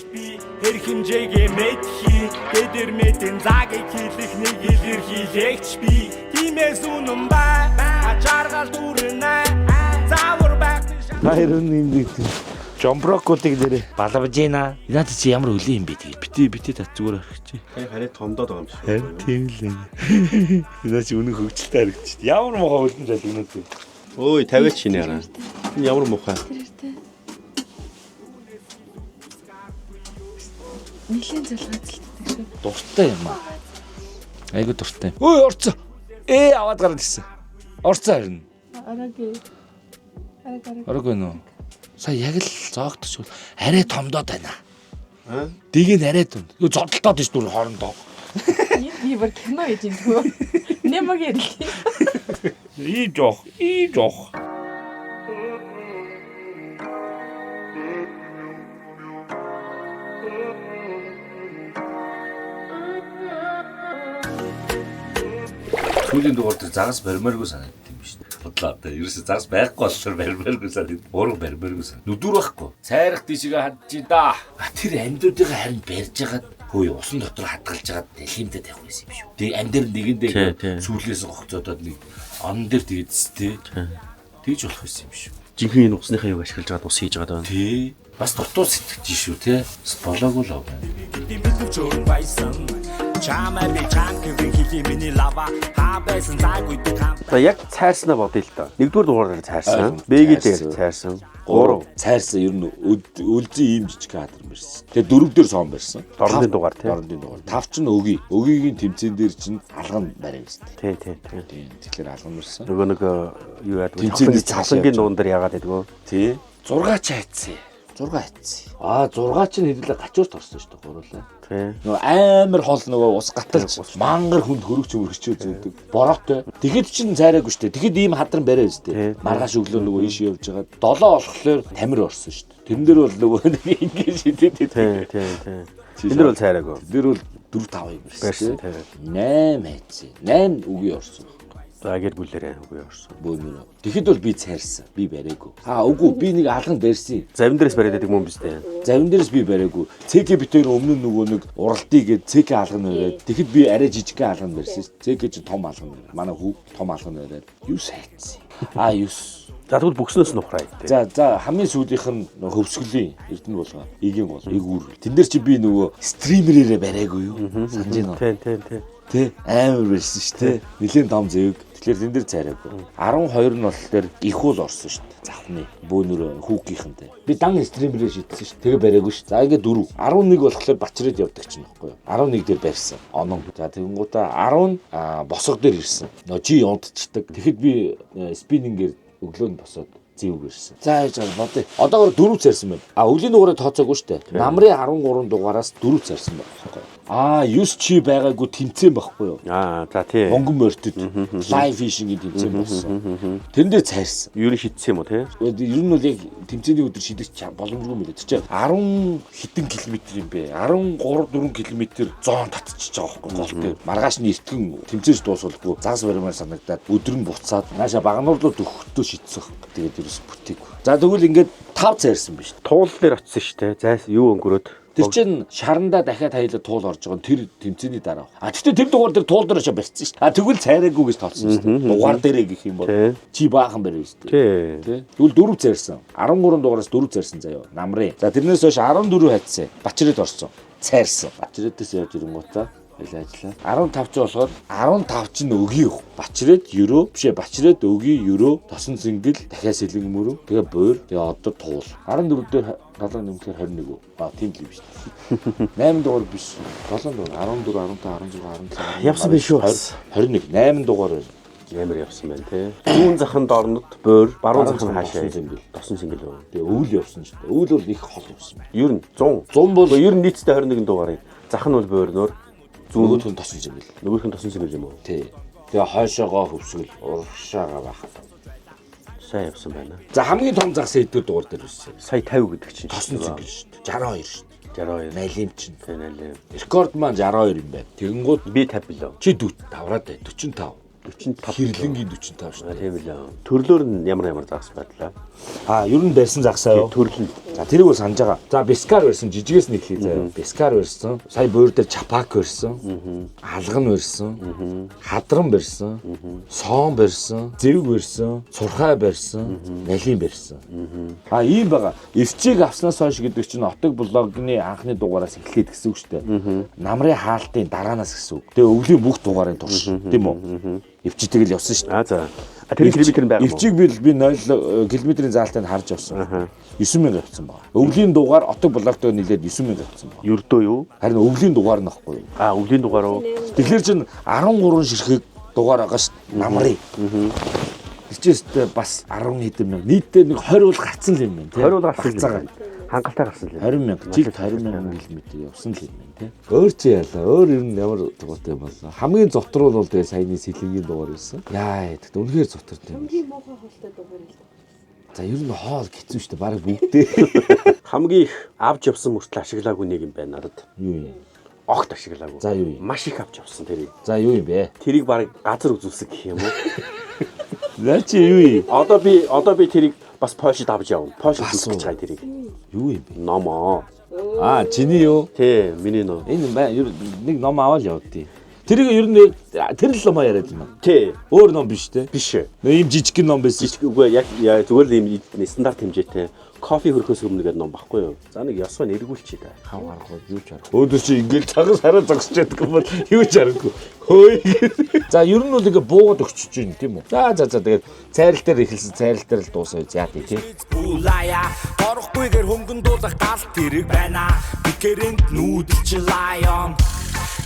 хэр хэмжээгээ мэдхий дэдэр мэдэн загийг хэлэх нэг илэр хийлэгч би тиймээс үнэн бай ачааргал дүүрнэ заавар байх Хайр нэг жомброкуудыг нэрээ балавж гинэ. Наад чи ямар өлийн юм бэ тэгээ. Бити тат зүгээр харагч. Харин томдоод байгаа юм шиг. Харин тийм л ээ. Наа чи үнэн хөвгчлээ харагч. Ямар мохоо үлдэн жал өнөөдөр. Ой, 50 шинэ араа. Энэ ямар мухаа. Нилийн залгаацлдаг шүү. Дуртай юм аа. Айгу дуртай. Ой орцоо. Аваад гараад ирсэн. Орцоо харин. Араагүй нөө. Сая яг л зоогдчих бол арай томдоод байна. Дэг нь арай том. Юу зодтолтоод ш дүр хоорондоо. Би бүр кино хийж байгаа. Нэмэг ярил. Ийм жоох. Сүүлийн дугаар дээр загас баримааргүй санагдав юм биш үү? Бодлоо одоо ерөөсө загас байхгүй болохоор баримааргүй санагдав. Ураг баримааргүй санагдав. Нүдүр байхгүй. Цайрах тийшээ хадж да. Тэр амьдуудыг харин барьж хагаад хөөе усан дотор хадгалж хагаад дэлхиймдээ тавих байсан юм шүү. Тэг амьдэр нэгэндээ сүүлээс гогцоодод нэг он дээр тэгэдс тээ. Тэгж болох байсан юм шүү. Жинхэнэ энэ усныхаа юг ашиглаж байгаа ус хийж байгаа даа. Тий. Бас дутуу сэтгэж шүү те. Болоогүй л аа. Дэм бэлдэж өрн байсан Чамаа би чанквэн хийх миний лава хабэсэн зайгүй дэх. За яг цайрснаа бодъё л доо. Нэгдүгээр дугаараар цайрсан. Б-гээр цайрсан. 3 цайрсан ер нь үлзий ийм жижиг кадр барьсан. Тэгээ 4 дээр сон барьсан. Дорнын дугаар тий. Дорнын дугаар. 5 ч нь өгийн. Өгийн тэмцээн дээр чинь алган барьсан шүү дээ. Тий. Тэгэхээр алган барьсан. Нөгөө нэг юу яадаг Тэмцээний цаасангийн дуун дээр яагаад байдгүй. Тий. 6 ч хайцсан. 6 хайцсан. 6 ч нь хэдүүлээ гачуурт орсон шүү дээ гурлаа. Тий. Нөгөө амар хол нөгөө ус гаталж мангар хүнд хөрөгч зүйдэг. Бороотой. Тэгэхэд чинь цайраагүй шүү дээ. Тэгэхэд ийм хадран бариа шүү дээ. Маргааш өглөө нөгөө ийш явж байгаа. 7 болохоор тамир орсон шүү дээ. Тэрэн дээр бол нөгөө ингэ шидэд. Тий. Энд дэр бол цайраагүй. Тэр бол 4 5 юм байсан. 8 хайцсан. 8 үгүй орсон. За гэр бүлээрээ үгүй орсон. Бөөнөрөө. Тэгэхэд бол би цайрсан. Би бариагүй. Үгүй би нэг алган барьсан. Завин дээрээс бариад байдаг юм биз дээ. Завин дээрээс би бариагүй. ЦК битээр өмнө нөгөө нэг уралтыг гээд ЦК алган бариад. Тэгэхэд би арай жижиг алган барьсан. ЦК чинь том алган бариад. Манай хүү том алган бариад. 9 хайцсан. 9. За тэгвэл бүкснөөс нь ухраа идэ. За хамгийн сүүлийнх нь хөвсгөлийн Эрдэнэ болгоо. Игийн бол игүүр. Тэн дээр чи би нөгөө стримерээрээ бариагүй юу? Санаж байна. Тэ амар байсан шүү дээ. Нилийн том зэвэг. Тэгэхээр тэн дээр цайраагүй. 12 нь болохоор их уул орсон шүү дээ. Завхны бөөнөр хүүгийнхэнтэй. Би дан стримерээр шийдсэн шүү. Тэгээ бариагүй шүү. За ингээ 4. 11 болохоор бачраад явдаг ч нөхгүй. 11 дээр барьсан. Онон. За тэгэнгүүтээ 10 босго дээр ирсэн. Нөө жи унтчихдаг. Тэгэхэд би спиннингээр өглөө нь босоод зэвг ирсэн. За яаж бодъё. Одоогоор 4 цайрсан байна. Өвлийн дугаараа тооцоогүй шүү дээ. Намрын 13 дугаараас 4 цайрсан байна. 9 чи байгаагүй тэмцээн байхгүй юу? За тий. Монгон мортод лайв фишингийн тэмцээн болсон. Тэрэн дээр цайрсан. Юу нь шидсэн юм уу тий? Ер нь бол яг тэмцээний өдөр шидэж боломжгүй юм билээ. Тэр чинь 10 хэдэн километр юм бэ? 13 4 километр зоон татчихж байгаа байхгүй гол дээр. Маргааш нь эртгэн тэмцээж дуусуулгүй загас баримаар санагдаад өдөр нь буцаад нааша багнуурлууд өгөхдөө шидсэн. Тэгээд ерөөс бүтээгүй. За тэгвэл ингээд 5 цайрсан биш. Туул дээр очсон шүү дээ. Зайс юу өнгөрөөд. Тэр чинь шарандаа дахиад хаялаа туул орж байгаа. Тэр тэмцээний дараа. Гэхдээ тэр дугаар дээр туул дээр очиж барьсан шүү дээ. Тэгвэл цайраагүй гэж тоолсон шүү дээ. Дугаар дээрээ гэх юм бол чи баахан барьсан шүү дээ. Тий. Тэгвэл 4 цайрсан. 13 дугаараас 4 цайрсан заяа. Намрын. За тэрнээс хойш 14 хайцсан. Бачрээд орсон. Цайрсан. Бачрээдээс явж ирэнгуутаа ажиллаа. 15 ч болохоор 15 ч өгийн. Бачрээд ерөө бишээ бачрээд өгийн ерөө тосон зингэл дахиад сэлэн мөрөв. Тэгээ буур. Тэгээ одоо туул. 14 дээр галаа нэмэхээр 21. Тийм л юм шүү дээ. 8 дугаар биш. 7 дугаар 14 15 16 17 явсан биш үү? 21 8 дугаар байна. Ямар явсан байна те. Зүүн захын доорнод буур, баруун захын хаашаа зингэл. Тосон зингэл байна. Тэгээ өвөл явсан шүү дээ. Өвөл бол их хол явсан байна. Ер нь 100 бол ер нь нийтдээ 21 дугаарыг. Зах нь бол буурноор Нөгөөх нь тосон зингэл. Нөгөөх нь тосон зингэл юм уу? Тий. Тэгээ хойшоогоо хөвсгөл урагшаага байх. Сайн явсан байна. За хамгийн том загас хэдгээр дугаар дээр байсан. Сая 50 гэдэг чинь. Тосон зингэл шүү дээ. 62 шүү дээ. 62. Налим чинь. Налим. Рекорд маань 62 юм байна. Тэгэнгүүт би 50 билүү. Чи 45-аад бай. 45. 45. Хэрлэнгийн 45 шүү дээ. Тийм билээ. Төрлөөр нь ямар загас байдлаа. Ер нь барьсан загсаа юу? Төрөл нь. За тэрийг бол санаж байгаа. За Бескар барьсан, жижигээс нь эхлэе заяа. Бескар барьсан. Сая буур дээр Чапак барьсан. Алган барьсан. Хадран барьсан. Соон барьсан. Зэвг барьсан. Сурхай барьсан. Налим барьсан. Ийм байгаа. FC-г авснаас хойш гэдэг чинь Отог блогны анхны дугаараас эхлээд гэсэн үг шүү дээ. Намрын хаалтын дараанаас гэсэн үг. Тэгээ өвлийн бүх дугаарын турш, тийм үү? FC тэгэл явсан шүү дээ. За. Тэр километр нь байгаа юм. FC-г би 0 км-ийн заалтыг харж явсан. 9000 авсан байна. Өвлийн дугаар Отог блогтой нийлээд 9000 авсан байна. Ердөө юу? Харин өвлийн дугаар нь байхгүй юу? Өвлийн дугаар уу? Тэгэхээр чин 13 ширхэг дугаар байгаа шүү дээ. Намрын. Тэчээстэй бас 10 хэдэн мянга. Нийтдээ нэг 20 бол гарцсан л юм байна тий. 20 бол гарцсан юм. Хангалттай гарсан л. 20 мянга. Жилд 20 мянган км явсан л юм байна тий. Өөр чи яалаа. Өөр ер нь ямар дугаартай юм болоо. Хамгийн зотрол бол тэгээ саяны сэлэнгийн дугаар байсан. Яа тэгэд үнэхээр зотортой юм. Хамгийн муухай холтой дугаар л. За ер нь хоол хэцүү шүү дээ. Бараг бүгдээ. Хамгийн их авч явсан мөртлөө ашиглаагүй нэг юм байна надад. Юу юм? Огт ашиглаагүй. За юу юм? Маш их авч явсан тэрийг. За юу юм бэ? Тэрийг бараг газар үзүүлсэн гэх юм уу? За чи юу юм? Одоо би тэрийг бас Польшид авч явна. Польшид үзэх гэж байгаа тэрийг. Юу юм бэ? Номоо. Чиний юу? Тий, миний ном. Энэ нэг ном аваад явдیں۔ Тэрийг ер нь тэр л ном яриад байна. Тий. Өөр ном биш те. Биш. Ийм жижиг ном байсан. Үгүй яг зүгээр л ийм стандарт хэмжээтэй кофе хөрөхөөс өмнө гэдэг ном баггүй юу? За нэг ясваа нэргүүлчихье та. Хав гарахгүй юу ч харахгүй. Өөдөө чи ингээл цагаас хараа зогсож яддаг юм бол юу ч харахгүй. Хөөе. За ер нь бол ингээ буугаад өгчөж байна тийм үү? За тэгээд цайрал дээр эхэлсэн цайрал дээр л дуусаа яа тий. Улая орохгүйгээр хөнгөн дуулах галт тэрэг байна. Бикэрэнд нүүдэлч лайон.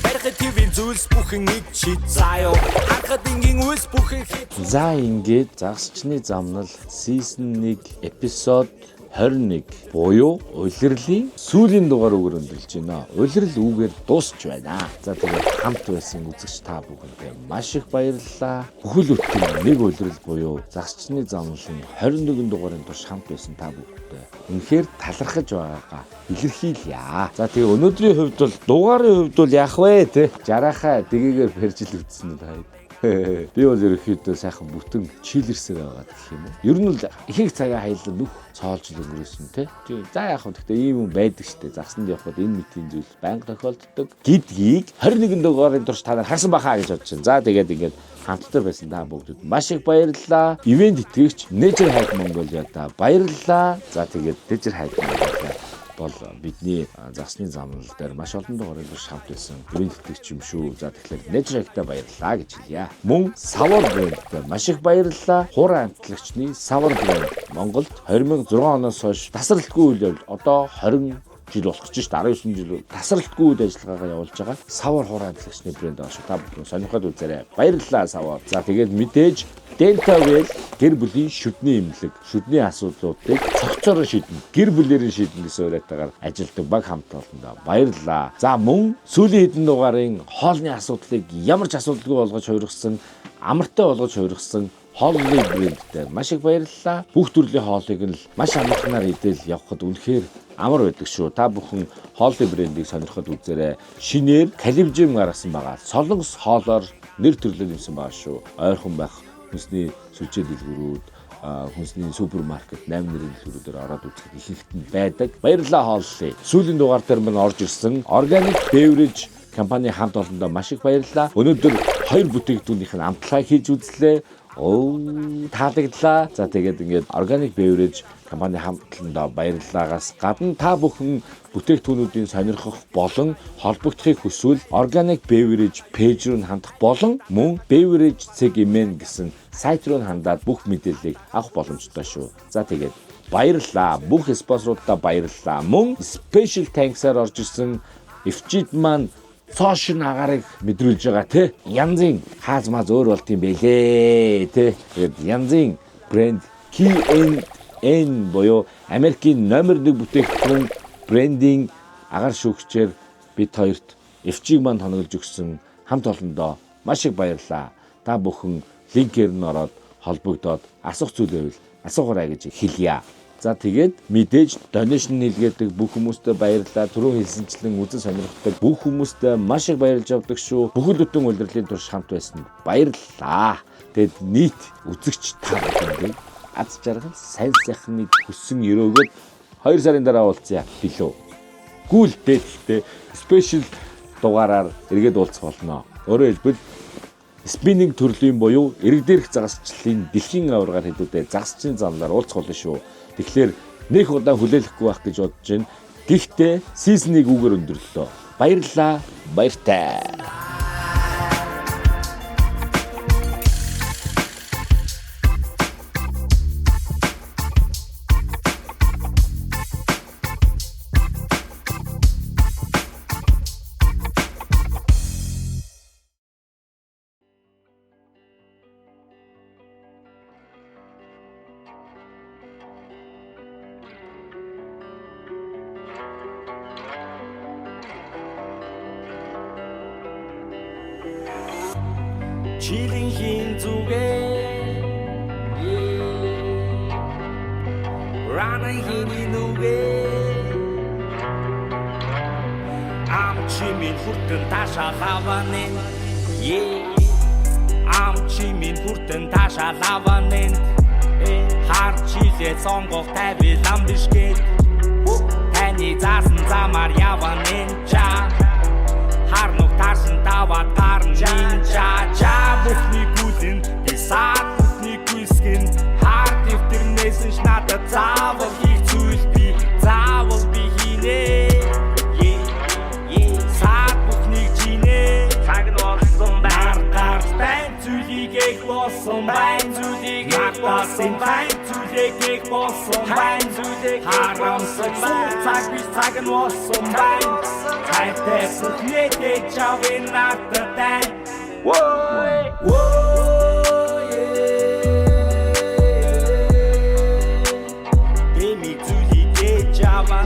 Барихад твийн зүйлс бүхэн ид чид заяо. Хахад ингийн үйлс бүхэн хит. За ингээд загсчны замнал season 1 эпизод 21 буюу улирлын сүүлийн дугаар үгээр өндөрлж байна. Улирал үгээр дуусч байна. За тэгээд хамт байсан үзэгч та бүхэндээ маш их баярлалаа. Бүхэл бүтэн нэг улирал буюу загсчны замналын 21 дугаарын турш хамт байсан та бүхэндээ үнэхээр талархаж байгаагаа илэрхийлье. За тэгээд өнөөдрийн хувьд бол дугаарын хувьд бол яах вэ те? Жарахаа дэгээгээр барьжил үтсэн нь хайд. Би бол ерөөхдөө сайхан бүтэн чилэрсээр байгаа гэх юм уу. Ер нь л их цагаа хайлаа нүх цоолж өнгөрөөсөн те. За яах вэ? Гэхдээ ийм юм байдаг штэ. Загсанд явхад энэ мэтийн зүйл байнга тохиолддог. Гэдгийг 21 дугаарын турш та нар харсан бахаа гэж бодож байна. За тэгээд ингээд хамтдаа байсан та бүгдэд маш их баярлалаа. Ивент итгэгч Nature Hike Mongolia-да баярлалаа. За тэгээд Nature Hike Mongolia бол бидний загсны замнал дээр маш олон дугаарыг хамт байсан ивент итгэгч юм шүү. За тэгэхээр Nature Hike-та баярлалаа гэж хэлье. Мөн Savar Brand-д маш их баярлалаа. Хуурай амтлагчны Savar Brand Монголд 2006 оноос хойш тасралтгүй үйл явдал одоо 20 жил болох гэж байна. 19 жил тасралтгүй үйл ажиллагаагаа явуулж байгаа Savar хуурай амтлагчны брэнд байгаа шүү. Та бүхэн сонирхоод үзээрэй. Баярлалаа Savar. За тэгээд мэдээж Dentavel гэр бүлийн шүдний эмнэлэг, шүдний асуудлуудыг цогцоор шийднэ. Гэр бүлэрийн шийднэ гэсэн уриатаагаар ажилтдаг баг хамт олондоо баярлалаа. За мөн сүүлийн хэдэн дугаарын хоолны асуудлыг ямар ч асуудалгүй болгож хувиргасан, амартай болгож хувиргасан хоолны брэндтэй маш их баярлалаа. Бүх төрлийн хоолыг нь маш амархнаар идэл явхад үнэхээр амар байдаг шүү. Та бүхэн хоолны брэндийг сонирхоод үзээрэй. Шинээр Калибжим гаргасан байгаа. Солонгос хоолоор нэр төрлөө нэмсэн байгаа шүү. Ойрхон байх хүнсний сүлжээ дэлгүүрүүд, хүнсний супермаркет 8 нэрийн дэлгүүрүүдээр ороод үзэх ихэнхт нь байдаг. Баярлалаа хооллоо. Сүүлийн дугаар дээр мань орж ирсэн Organic Beverage компани хамт олондоо маш их баярлалаа. Өнөөдөр 2 бүтээгдэхүүнийх нь амтлаа хийж үзлээ. Таалагдлаа. За тэгээд ингээд Organic Beverage компани хамтландаа баярлалаагаас гадна та бүхэн бүтээгдэхүүнүүдийн сонирхох болон холбогдохыг хүсвэл Organic Beverage пэйж рүү хандах болон мөн Beverage Segment гэсэн сайт руу хандаад бүх мэдээллийг авах боломжтой шүү. За тэгээд баярлалаа. Бүх спонсоруудаа баярлалаа. Мөн Special Thanks-аар орж ирсэн FG маань цоошин агаарыг мэдрүүлж байгаа те. Янзын хаазмаз өөр болт юм бэлээ те. Тэгээд янзын брэнд KNN буюу Америкийн номер 1 бүтээгдэхүүн брендинг агаар шүүгчээр бид хоёрт FG-г манд хоногдож өгсөн хамт олондоо маш их баярлалаа. Та бүхэн линкээр нь ороод холбогдоод асуух зүйл байвал асуугаарай гэж хэлье. За тэгээд мэдээж донешн нийлгээдэг бүх хүмүүстээ баярлалаа. Түрүү хэлсэнчлэн үзэн сонирхдаг бүх хүмүүстээ маш их баярлж авдаг шүү. Бүхэл бүтэн улирлын турш хамт байсан баярлалаа. Тэгэд нийт үзэгч та бүхэнд аз жаргал сайн сайхныг хүссэн өрөөгөөд 2 сарын дараа уулзъя билүү. Гүйл дээлтэй спешиал дугаараар эргээд уулзах болно. Өөрөөр хэлбэл спиннинг төрлийн буюу эрэг дээрх загасчлалын дэлхийн аваргаар хэдүүдээ загасчны замнаар уулзах болно шүү. Тэгэхээр нэг удаан хүлээлгэхгүй байх гэж бодож байна. Гэхдээ season-ыг үгээр өндөрлөө. Баярлалаа. Баяртай. Чилийн хин зүгээ Ранай хини нүгээ Ам чимин хүртэн таша хаванэн Ам чимин хүртэн таша лаванэн Хар чилээ сонгох тавил ам бишгээд Таны заасан замаар яванэн ча Хар нүх тарсан тав аваад гарна жа бүхний гүлэн би саад бүхний гүйсгэн хар дэвтэрнээс нь надад заавал хийх зүйл би заавал би хийнэ саад бүхний жинэ цаг нь болсон гар байн зүйлийг эх болсон байн зүйлийг эх болсон байн зүйлийг эх болсон байн зүйлийг харамсаж цаг би цаг нь болсон байн цайтай бүхнээтэй чавын надад Деми зүйлийг ech аваа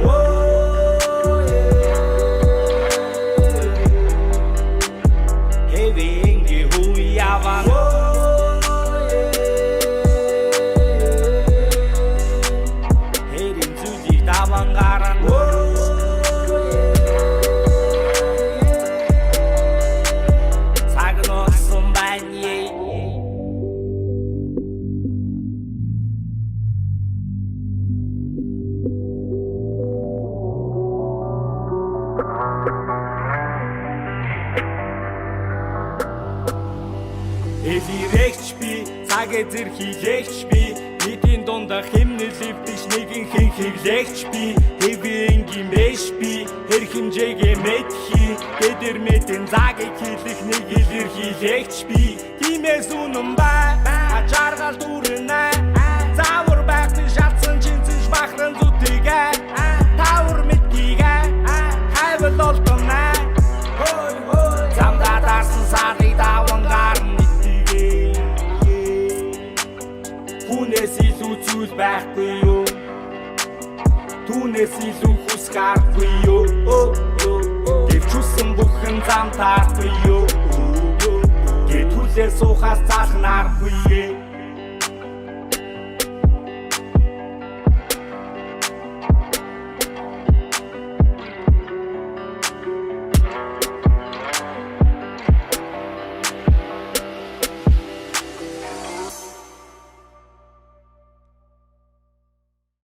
Хэвинги хуяваа Хэрин зүйлийг даван гаран Элирэгч би, цагэ зэр хийлэгч би Бидний дундаа хэмнэл эвдэж нэгэн хэн хэглэгч би Хэвэнгийн бэш би, хэр хэмжээгээ мэдхи Гэдэр мэдэн цагийг хийлэх нэг илэр хийлэгч би Тимээс үнэн бай, ачааргал дүүрэнэ Заавар байхны шатсан чинцэж бахран зүтигэ Тавар мэдгийгэ, хайвал олдонэ Замдаа дарсан сарыг даван гарна Түүнээс илүү зүйл байхгүй юу Түүнээс илүү хүс гарахгүй юу Гэвчүүлсэн бүхэн зам таарахгүй юу Гэтүүлээр суухаас цаах нарахгүй